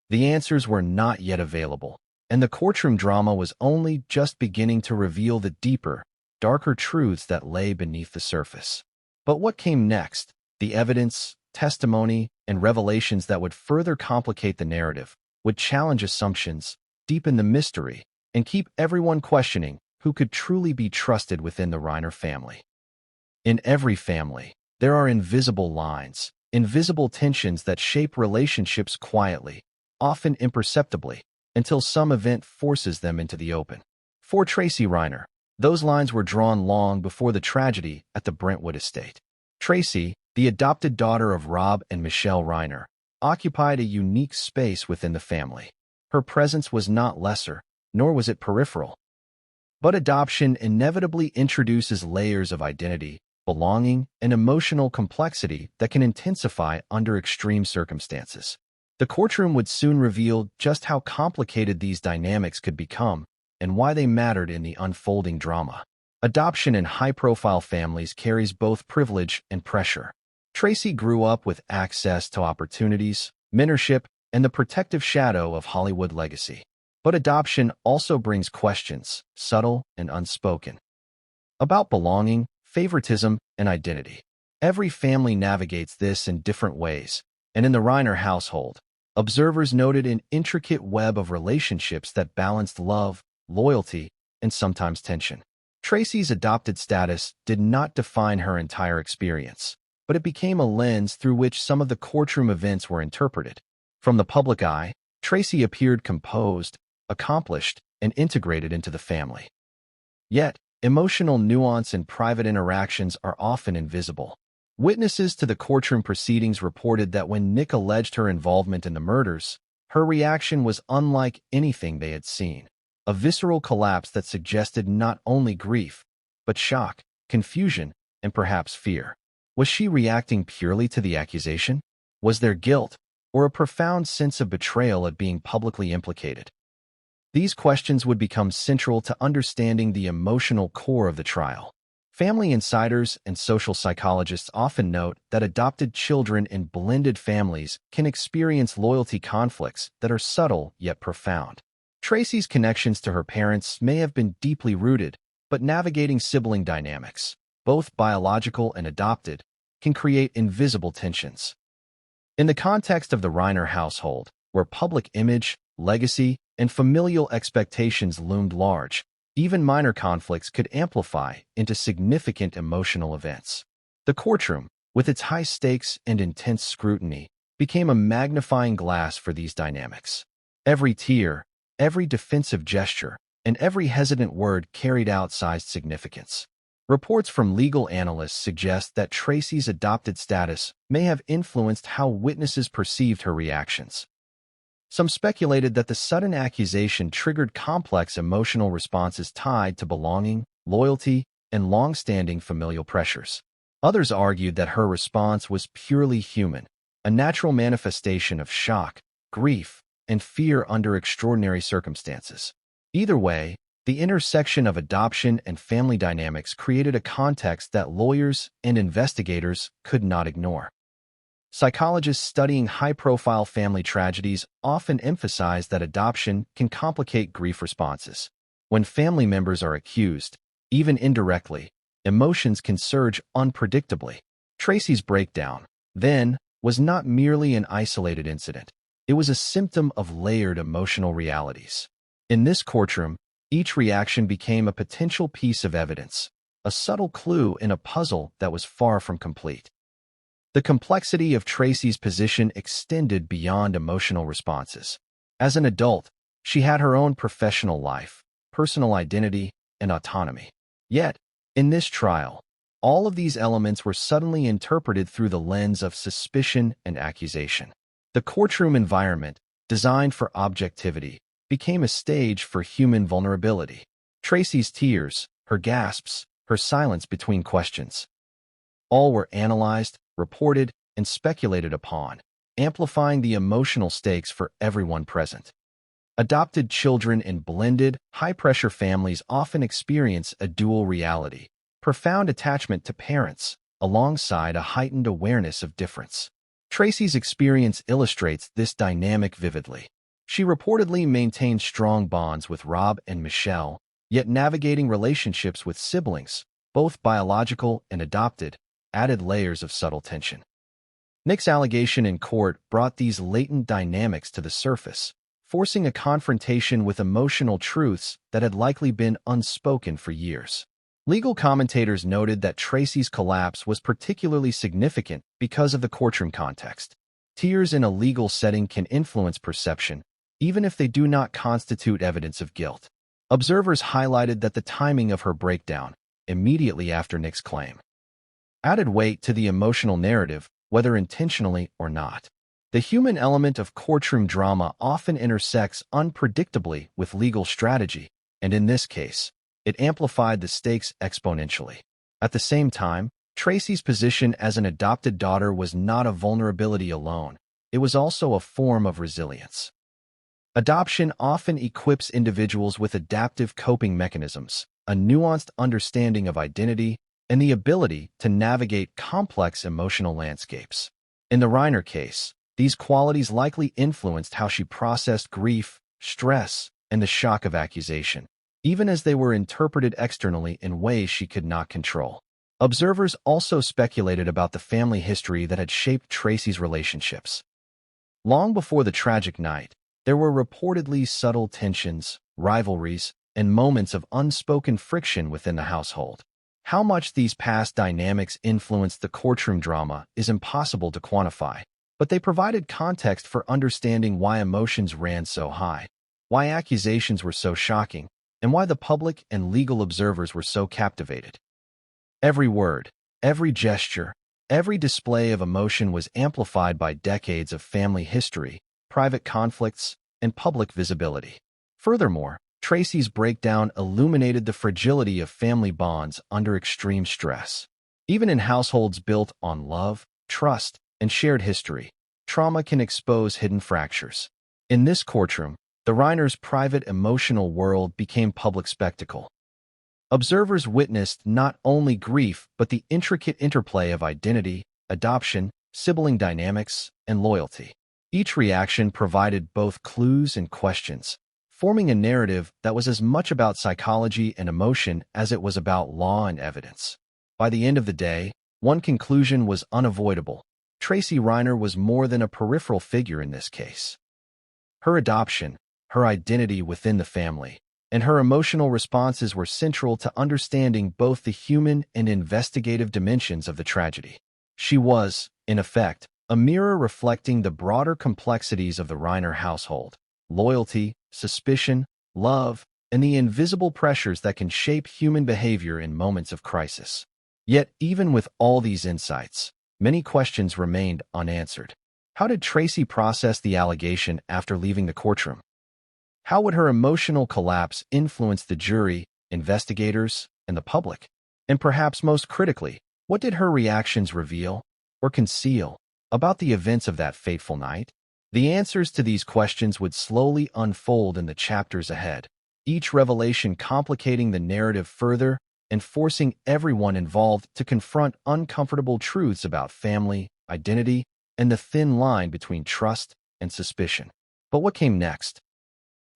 A: The answers were not yet available, and the courtroom drama was only just beginning to reveal the deeper, darker truths that lay beneath the surface. But what came next? The evidence, testimony, and revelations that would further complicate the narrative, would challenge assumptions, deepen the mystery, and keep everyone questioning who could truly be trusted within the Reiner family. In every family, there are invisible lines, invisible tensions that shape relationships quietly, often imperceptibly, until some event forces them into the open. For Tracy Reiner, those lines were drawn long before the tragedy at the Brentwood estate. Tracy, the adopted daughter of Rob and Michelle Reiner, occupied a unique space within the family. Her presence was not lesser, nor was it peripheral. But adoption inevitably introduces layers of identity, belonging, and emotional complexity that can intensify under extreme circumstances. The courtroom would soon reveal just how complicated these dynamics could become and why they mattered in the unfolding drama. Adoption in high-profile families carries both privilege and pressure. Tracy grew up with access to opportunities, mentorship, and the protective shadow of Hollywood legacy. But adoption also brings questions, subtle and unspoken, about belonging, favoritism, and identity. Every family navigates this in different ways, and in the Reiner household, observers noted an intricate web of relationships that balanced love, loyalty, and sometimes tension. Tracy's adopted status did not define her entire experience, but it became a lens through which some of the courtroom events were interpreted. From the public eye, Tracy appeared composed, accomplished, and integrated into the family. Yet, emotional nuance and private interactions are often invisible. Witnesses to the courtroom proceedings reported that when Nick alleged her involvement in the murders, her reaction was unlike anything they had seen. A visceral collapse that suggested not only grief, but shock, confusion, and perhaps fear. Was she reacting purely to the accusation? Was there guilt, or a profound sense of betrayal at being publicly implicated? These questions would become central to understanding the emotional core of the trial. Family insiders and social psychologists often note that adopted children in blended families can experience loyalty conflicts that are subtle yet profound. Tracy's connections to her parents may have been deeply rooted, but navigating sibling dynamics, both biological and adopted, can create invisible tensions. In the context of the Reiner household, where public image, legacy, and familial expectations loomed large, even minor conflicts could amplify into significant emotional events. The courtroom, with its high stakes and intense scrutiny, became a magnifying glass for these dynamics. Every tear, every defensive gesture, and every hesitant word carried outsized significance. Reports from legal analysts suggest that Tracy's adopted status may have influenced how witnesses perceived her reactions. Some speculated that the sudden accusation triggered complex emotional responses tied to belonging, loyalty, and long-standing familial pressures. Others argued that her response was purely human, a natural manifestation of shock, grief, and fear under extraordinary circumstances. Either way, the intersection of adoption and family dynamics created a context that lawyers and investigators could not ignore. Psychologists studying high-profile family tragedies often emphasize that adoption can complicate grief responses. When family members are accused, even indirectly, emotions can surge unpredictably. Tracy's breakdown, then, was not merely an isolated incident. It was a symptom of layered emotional realities. In this courtroom, each reaction became a potential piece of evidence, a subtle clue in a puzzle that was far from complete. The complexity of Tracy's position extended beyond emotional responses. As an adult, she had her own professional life, personal identity, and autonomy. Yet, in this trial, all of these elements were suddenly interpreted through the lens of suspicion and accusation. The courtroom environment, designed for objectivity, became a stage for human vulnerability. Tracy's tears, her gasps, her silence between questions. All were analyzed, reported, and speculated upon, amplifying the emotional stakes for everyone present. Adopted children in blended, high-pressure families often experience a dual reality, profound attachment to parents, alongside a heightened awareness of difference. Tracy's experience illustrates this dynamic vividly. She reportedly maintained strong bonds with Rob and Michelle, yet navigating relationships with siblings, both biological and adopted, added layers of subtle tension. Nick's allegation in court brought these latent dynamics to the surface, forcing a confrontation with emotional truths that had likely been unspoken for years. Legal commentators noted that Tracy's collapse was particularly significant because of the courtroom context. Tears in a legal setting can influence perception, even if they do not constitute evidence of guilt. Observers highlighted that the timing of her breakdown, immediately after Nick's claim, added weight to the emotional narrative, whether intentionally or not. The human element of courtroom drama often intersects unpredictably with legal strategy, and in this case, it amplified the stakes exponentially. At the same time, Tracy's position as an adopted daughter was not a vulnerability alone. It was also a form of resilience. Adoption often equips individuals with adaptive coping mechanisms, a nuanced understanding of identity, and the ability to navigate complex emotional landscapes. In the Reiner case, these qualities likely influenced how she processed grief, stress, and the shock of accusation, even as they were interpreted externally in ways she could not control. Observers also speculated about the family history that had shaped Tracy's relationships. Long before the tragic night, there were reportedly subtle tensions, rivalries, and moments of unspoken friction within the household. How much these past dynamics influenced the courtroom drama is impossible to quantify, but they provided context for understanding why emotions ran so high, why accusations were so shocking, and why the public and legal observers were so captivated. Every word, every gesture, every display of emotion was amplified by decades of family history, private conflicts, and public visibility. Furthermore, Tracy's breakdown illuminated the fragility of family bonds under extreme stress. Even in households built on love, trust, and shared history, trauma can expose hidden fractures. In this courtroom, the Reiners' private emotional world became public spectacle. Observers witnessed not only grief but the intricate interplay of identity, adoption, sibling dynamics, and loyalty. Each reaction provided both clues and questions, forming a narrative that was as much about psychology and emotion as it was about law and evidence. By the end of the day, one conclusion was unavoidable. Tracy Reiner was more than a peripheral figure in this case. Her adoption, her identity within the family, and her emotional responses were central to understanding both the human and investigative dimensions of the tragedy. She was, in effect, a mirror reflecting the broader complexities of the Reiner household, loyalty, suspicion, love, and the invisible pressures that can shape human behavior in moments of crisis. Yet, even with all these insights, many questions remained unanswered. How did Tracy process the allegation after leaving the courtroom? How would her emotional collapse influence the jury, investigators, and the public? And perhaps most critically, what did her reactions reveal or conceal about the events of that fateful night? The answers to these questions would slowly unfold in the chapters ahead, each revelation complicating the narrative further and forcing everyone involved to confront uncomfortable truths about family, identity, and the thin line between trust and suspicion. But what came next?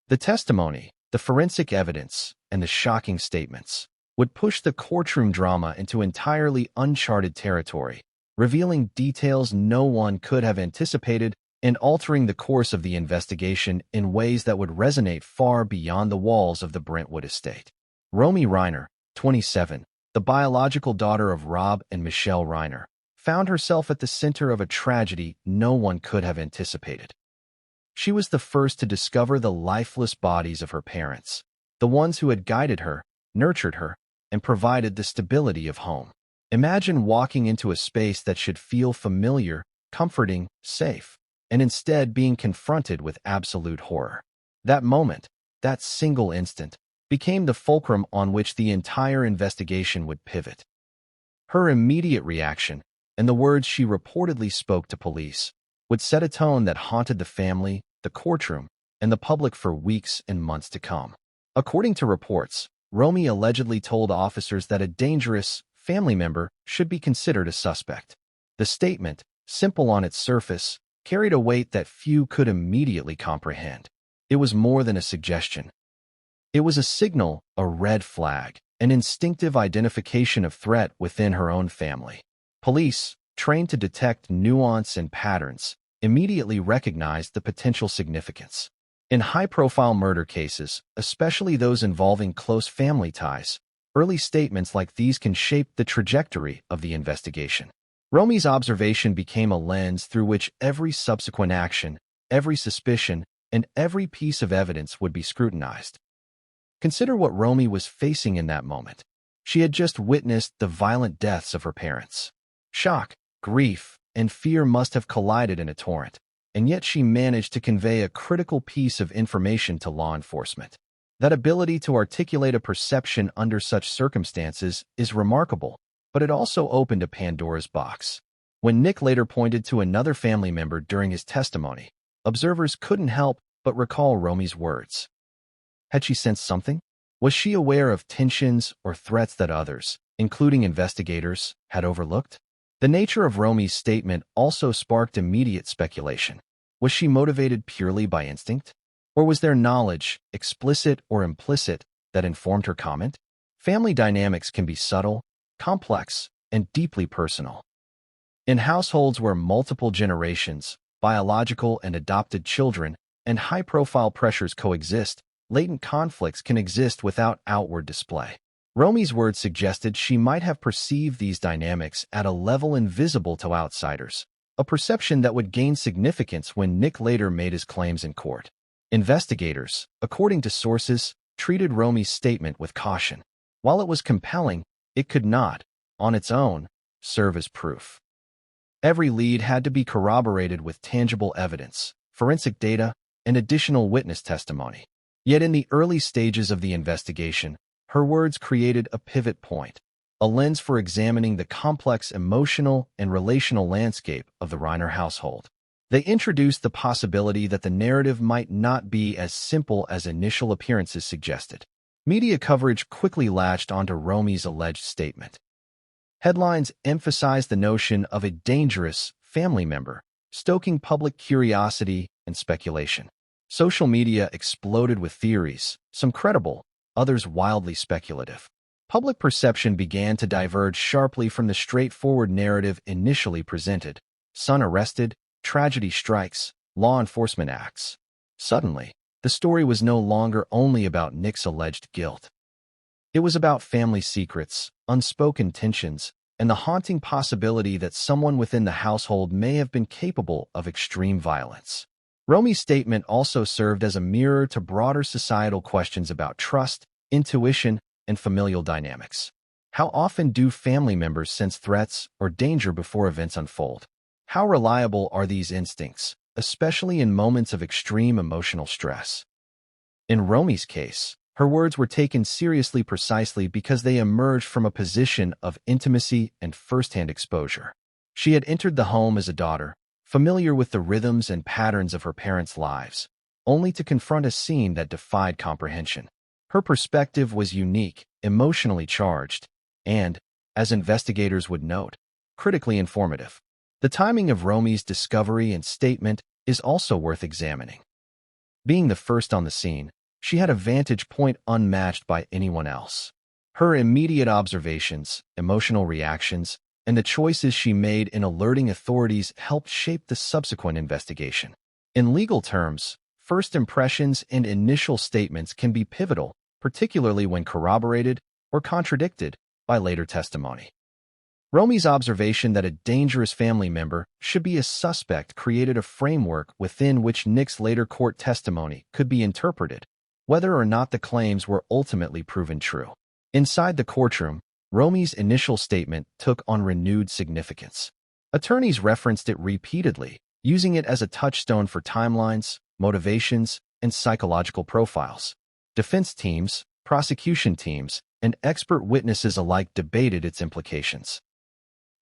A: The testimony, the forensic evidence, and the shocking statements would push the courtroom drama into entirely uncharted territory, revealing details no one could have anticipated and altering the course of the investigation in ways that would resonate far beyond the walls of the Brentwood estate. Romy Reiner, 27, the biological daughter of Rob and Michelle Reiner, found herself at the center of a tragedy no one could have anticipated. She was the first to discover the lifeless bodies of her parents, the ones who had guided her, nurtured her, and provided the stability of home. Imagine walking into a space that should feel familiar, comforting, safe, and instead being confronted with absolute horror. That moment, that single instant, became the fulcrum on which the entire investigation would pivot. Her immediate reaction, and the words she reportedly spoke to police, would set a tone that haunted the family, the courtroom, and the public for weeks and months to come. According to reports, Romy allegedly told officers that a dangerous family member should be considered a suspect. The statement, simple on its surface, carried a weight that few could immediately comprehend. It was more than a suggestion. It was a signal, a red flag, an instinctive identification of threat within her own family. Police, trained to detect nuance and patterns, immediately recognized the potential significance. In high-profile murder cases, especially those involving close family ties, early statements like these can shape the trajectory of the investigation. Romy's observation became a lens through which every subsequent action, every suspicion, and every piece of evidence would be scrutinized. Consider what Romy was facing in that moment. She had just witnessed the violent deaths of her parents. Shock, grief, and fear must have collided in a torrent, and yet she managed to convey a critical piece of information to law enforcement. That ability to articulate a perception under such circumstances is remarkable, but it also opened a Pandora's box. When Nick later pointed to another family member during his testimony, observers couldn't help but recall Romy's words. Had she sensed something? Was she aware of tensions or threats that others, including investigators, had overlooked? The nature of Romy's statement also sparked immediate speculation. Was she motivated purely by instinct? Or was there knowledge, explicit or implicit, that informed her comment? Family dynamics can be subtle, complex, and deeply personal. In households where multiple generations, biological and adopted children, and high-profile pressures coexist, latent conflicts can exist without outward display. Romy's words suggested she might have perceived these dynamics at a level invisible to outsiders, a perception that would gain significance when Nick later made his claims in court. Investigators, according to sources, treated Romy's statement with caution. While it was compelling, it could not, on its own, serve as proof. Every lead had to be corroborated with tangible evidence, forensic data, and additional witness testimony. Yet in the early stages of the investigation, her words created a pivot point, a lens for examining the complex emotional and relational landscape of the Reiner household. They introduced the possibility that the narrative might not be as simple as initial appearances suggested. Media coverage quickly latched onto Romy's alleged statement. Headlines emphasized the notion of a dangerous family member, stoking public curiosity and speculation. Social media exploded with theories, some credible, others wildly speculative. Public perception began to diverge sharply from the straightforward narrative initially presented. Son arrested, tragedy strikes, law enforcement acts. Suddenly, the story was no longer only about Nick's alleged guilt. It was about family secrets, unspoken tensions, and the haunting possibility that someone within the household may have been capable of extreme violence. Romy's statement also served as a mirror to broader societal questions about trust, intuition, and familial dynamics. How often do family members sense threats or danger before events unfold? How reliable are these instincts, especially in moments of extreme emotional stress? In Romy's case, her words were taken seriously precisely because they emerged from a position of intimacy and first-hand exposure. She had entered the home as a daughter, familiar with the rhythms and patterns of her parents' lives, only to confront a scene that defied comprehension. Her perspective was unique, emotionally charged, and, as investigators would note, critically informative. The timing of Romy's discovery and statement is also worth examining. Being the first on the scene, she had a vantage point unmatched by anyone else. Her immediate observations, emotional reactions, and the choices she made in alerting authorities helped shape the subsequent investigation. In legal terms, first impressions and initial statements can be pivotal, particularly when corroborated or contradicted by later testimony. Romy's observation that a dangerous family member should be a suspect created a framework within which Nick's later court testimony could be interpreted, whether or not the claims were ultimately proven true. Inside the courtroom, Romy's initial statement took on renewed significance. Attorneys referenced it repeatedly, using it as a touchstone for timelines, motivations, and psychological profiles. Defense teams, prosecution teams, and expert witnesses alike debated its implications.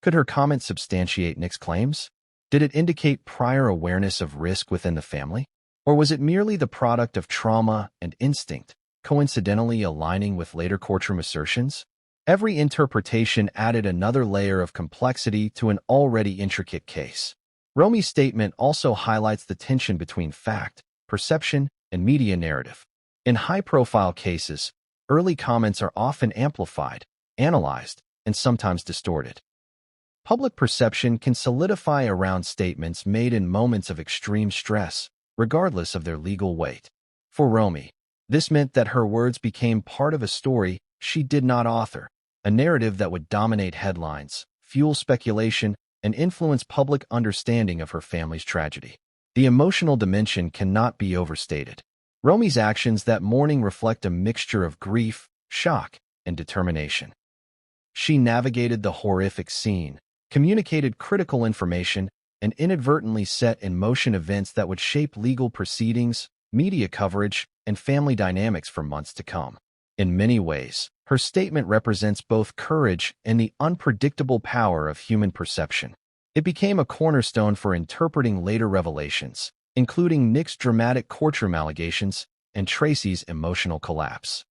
A: Could her comment substantiate Nick's claims? Did it indicate prior awareness of risk within the family? Or was it merely the product of trauma and instinct, coincidentally aligning with later courtroom assertions? Every interpretation added another layer of complexity to an already intricate case. Romy's statement also highlights the tension between fact, perception, and media narrative. In high-profile cases, early comments are often amplified, analyzed, and sometimes distorted. Public perception can solidify around statements made in moments of extreme stress, regardless of their legal weight. For Romy, this meant that her words became part of a story she did not author, a narrative that would dominate headlines, fuel speculation, and influence public understanding of her family's tragedy. The emotional dimension cannot be overstated. Romy's actions that morning reflect a mixture of grief, shock, and determination. She navigated the horrific scene, communicated critical information, and inadvertently set in motion events that would shape legal proceedings, media coverage, and family dynamics for months to come. In many ways, her statement represents both courage and the unpredictable power of human perception. It became a cornerstone for interpreting later revelations, including Nick's dramatic courtroom allegations and Tracy's emotional collapse.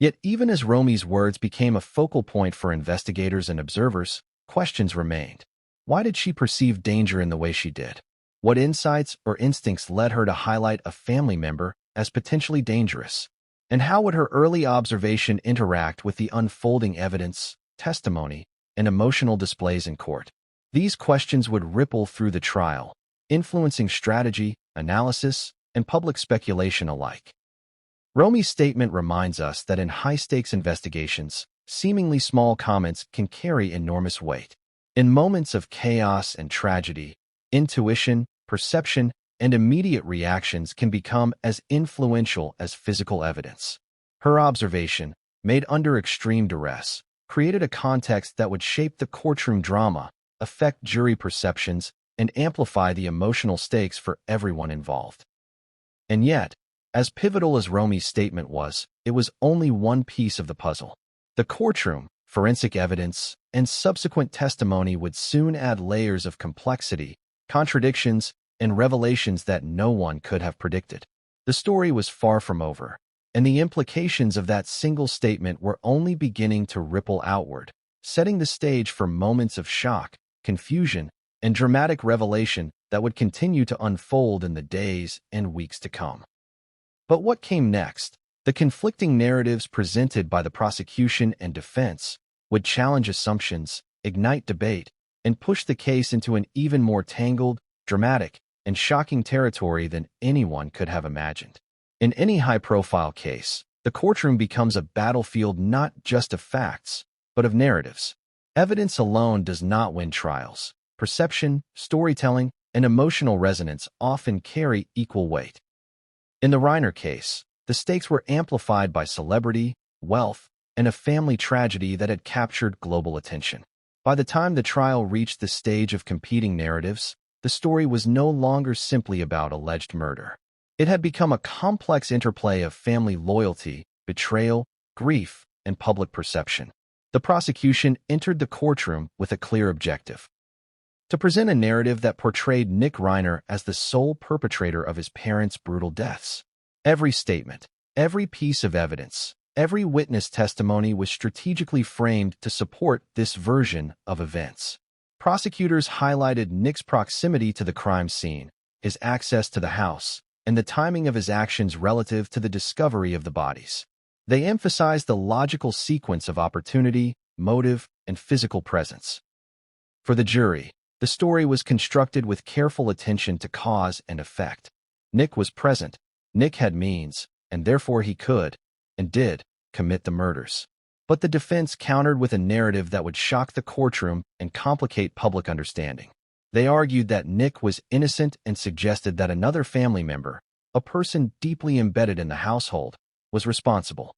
A: Yet even as Romy's words became a focal point for investigators and observers, questions remained. Why did she perceive danger in the way she did? What insights or instincts led her to highlight a family member as potentially dangerous? And how would her early observation interact with the unfolding evidence, testimony, and emotional displays in court? These questions would ripple through the trial, influencing strategy, analysis, and public speculation alike. Romy's statement reminds us that in high-stakes investigations, seemingly small comments can carry enormous weight. In moments of chaos and tragedy, intuition, perception, and immediate reactions can become as influential as physical evidence. Her observation, made under extreme duress, created a context that would shape the courtroom drama, affect jury perceptions, and amplify the emotional stakes for everyone involved. And yet, as pivotal as Romy's statement was, it was only one piece of the puzzle. The courtroom, forensic evidence, and subsequent testimony would soon add layers of complexity, contradictions, and revelations that no one could have predicted. The story was far from over, and the implications of that single statement were only beginning to ripple outward, setting the stage for moments of shock, confusion, and dramatic revelation that would continue to unfold in the days and weeks to come. But what came next? The conflicting narratives presented by the prosecution and defense would challenge assumptions, ignite debate, and push the case into an even more tangled, dramatic, and shocking territory than anyone could have imagined. In any high-profile case, the courtroom becomes a battlefield not just of facts, but of narratives. Evidence alone does not win trials. Perception, storytelling, and emotional resonance often carry equal weight. In the Reiner case, the stakes were amplified by celebrity, wealth, and a family tragedy that had captured global attention. By the time the trial reached the stage of competing narratives, the story was no longer simply about alleged murder. It had become a complex interplay of family loyalty, betrayal, grief, and public perception. The prosecution entered the courtroom with a clear objective: to present a narrative that portrayed Nick Reiner as the sole perpetrator of his parents' brutal deaths. Every statement, every piece of evidence, every witness testimony was strategically framed to support this version of events. Prosecutors highlighted Nick's proximity to the crime scene, his access to the house, and the timing of his actions relative to the discovery of the bodies. They emphasized the logical sequence of opportunity, motive, and physical presence. For the jury, the story was constructed with careful attention to cause and effect. Nick was present, Nick had means, and therefore he could, and did, commit the murders. But the defense countered with a narrative that would shock the courtroom and complicate public understanding. They argued that Nick was innocent and suggested that another family member, a person deeply embedded in the household, was responsible.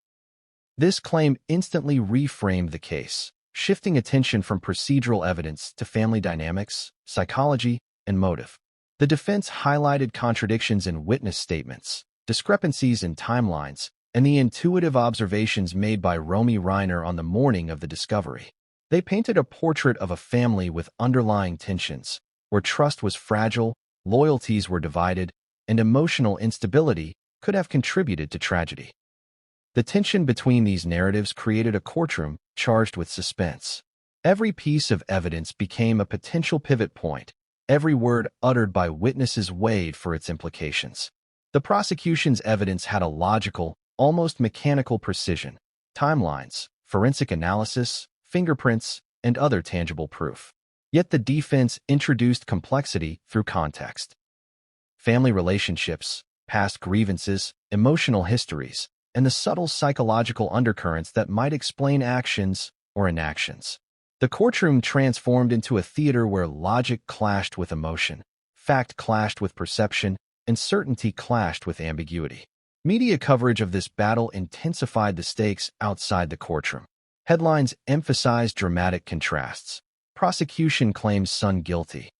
A: This claim instantly reframed the case, shifting attention from procedural evidence to family dynamics, psychology, and motive. The defense highlighted contradictions in witness statements, discrepancies in timelines, and the intuitive observations made by Rob Reiner on the morning of the discovery. They painted a portrait of a family with underlying tensions, where trust was fragile, loyalties were divided, and emotional instability could have contributed to tragedy. The tension between these narratives created a courtroom charged with suspense. Every piece of evidence became a potential pivot point, every word uttered by witnesses weighed for its implications. The prosecution's evidence had a logical, almost mechanical precision: timelines, forensic analysis, fingerprints, and other tangible proof. Yet the defense introduced complexity through context. Family relationships, past grievances, emotional histories, and the subtle psychological undercurrents that might explain actions or inactions. The courtroom transformed into a theater where logic clashed with emotion, fact clashed with perception, and certainty clashed with ambiguity. Media coverage of this battle intensified the stakes outside the courtroom. Headlines emphasized dramatic contrasts. Prosecution claims son guilty.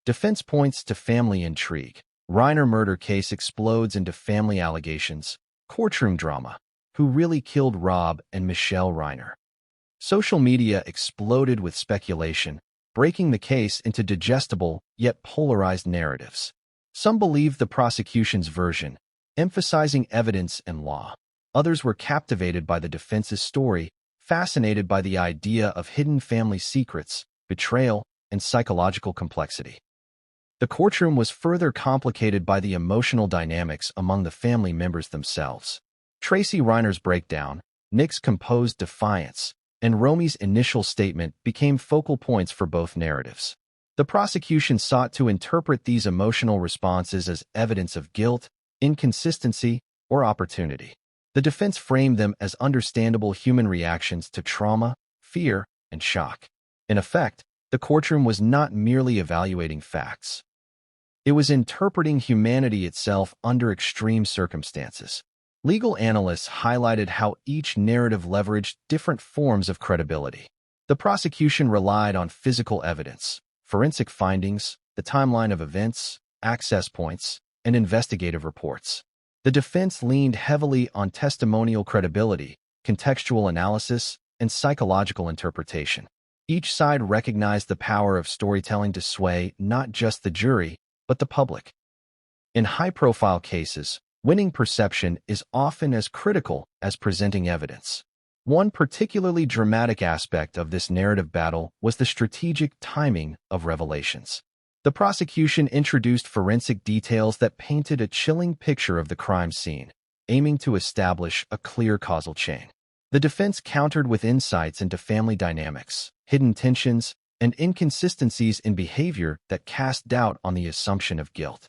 A: Defense points to family intrigue. Reiner murder case explodes into family allegations. Courtroom drama. Who really killed Rob and Michelle Reiner? Social media exploded with speculation, breaking the case into digestible yet polarized narratives. Some believed the prosecution's version, emphasizing evidence and law. Others were captivated by the defense's story, fascinated by the idea of hidden family secrets, betrayal, and psychological complexity. The courtroom was further complicated by the emotional dynamics among the family members themselves. Tracy Reiner's breakdown, Nick's composed defiance, and Romy's initial statement became focal points for both narratives. The prosecution sought to interpret these emotional responses as evidence of guilt, inconsistency, or opportunity. The defense framed them as understandable human reactions to trauma, fear, and shock. In effect, the courtroom was not merely evaluating facts. It was interpreting humanity itself under extreme circumstances. Legal analysts highlighted how each narrative leveraged different forms of credibility. The prosecution relied on physical evidence, forensic findings, the timeline of events, access points, and investigative reports. The defense leaned heavily on testimonial credibility, contextual analysis, and psychological interpretation. Each side recognized the power of storytelling to sway not just the jury, but the public. In high-profile cases, winning perception is often as critical as presenting evidence. One particularly dramatic aspect of this narrative battle was the strategic timing of revelations. The prosecution introduced forensic details that painted a chilling picture of the crime scene, aiming to establish a clear causal chain. The defense countered with insights into family dynamics, hidden tensions, and inconsistencies in behavior that cast doubt on the assumption of guilt.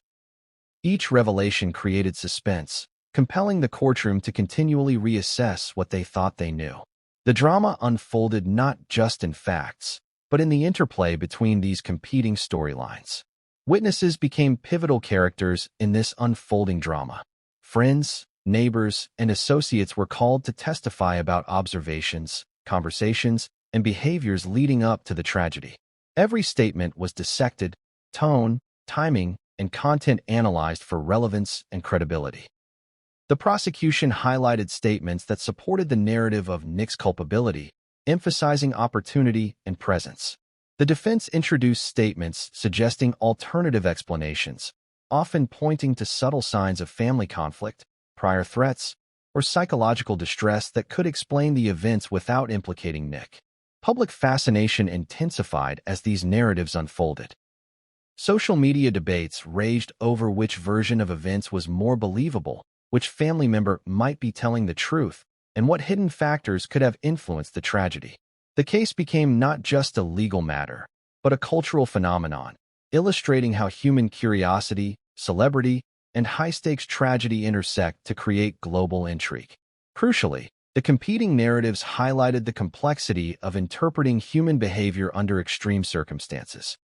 A: Each revelation created suspense, compelling the courtroom to continually reassess what they thought they knew. The drama unfolded not just in facts, but in the interplay between these competing storylines. Witnesses became pivotal characters in this unfolding drama. Friends, neighbors, and associates were called to testify about observations, conversations, and behaviors leading up to the tragedy. Every statement was dissected, tone, timing, and content analyzed for relevance and credibility. The prosecution highlighted statements that supported the narrative of Nick's culpability, emphasizing opportunity and presence. The defense introduced statements suggesting alternative explanations, often pointing to subtle signs of family conflict, prior threats, or psychological distress that could explain the events without implicating Nick. Public fascination intensified as these narratives unfolded. Social media debates raged over which version of events was more believable, which family member might be telling the truth, and what hidden factors could have influenced the tragedy. The case became not just a legal matter, but a cultural phenomenon, illustrating how human curiosity, celebrity, and high-stakes tragedy intersect to create global intrigue. Crucially, the competing narratives highlighted the complexity of interpreting human behavior under extreme circumstances.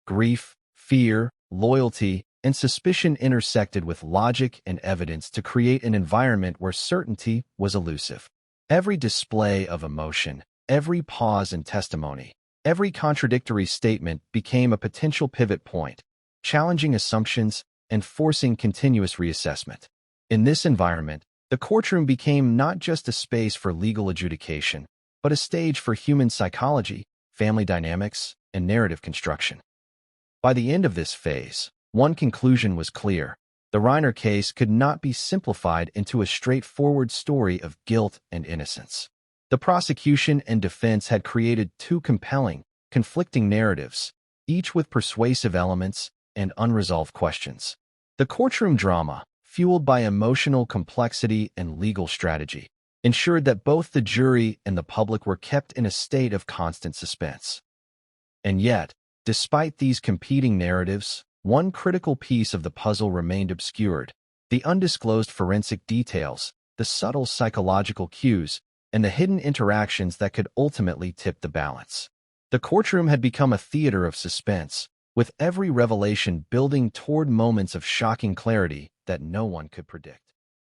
A: Grief, fear, loyalty, and suspicion intersected with logic and evidence to create an environment where certainty was elusive. Every display of emotion, every pause in testimony, every contradictory statement became a potential pivot point, challenging assumptions and forcing continuous reassessment. In this environment, the courtroom became not just a space for legal adjudication, but a stage for human psychology, family dynamics, and narrative construction. By the end of this phase, one conclusion was clear. The Reiner case could not be simplified into a straightforward story of guilt and innocence. The prosecution and defense had created two compelling, conflicting narratives, each with persuasive elements and unresolved questions. The courtroom drama, fueled by emotional complexity and legal strategy, ensured that both the jury and the public were kept in a state of constant suspense. And yet, despite these competing narratives, one critical piece of the puzzle remained obscured: the undisclosed forensic details, the subtle psychological cues, and the hidden interactions that could ultimately tip the balance. The courtroom had become a theater of suspense, with every revelation building toward moments of shocking clarity that no one could predict.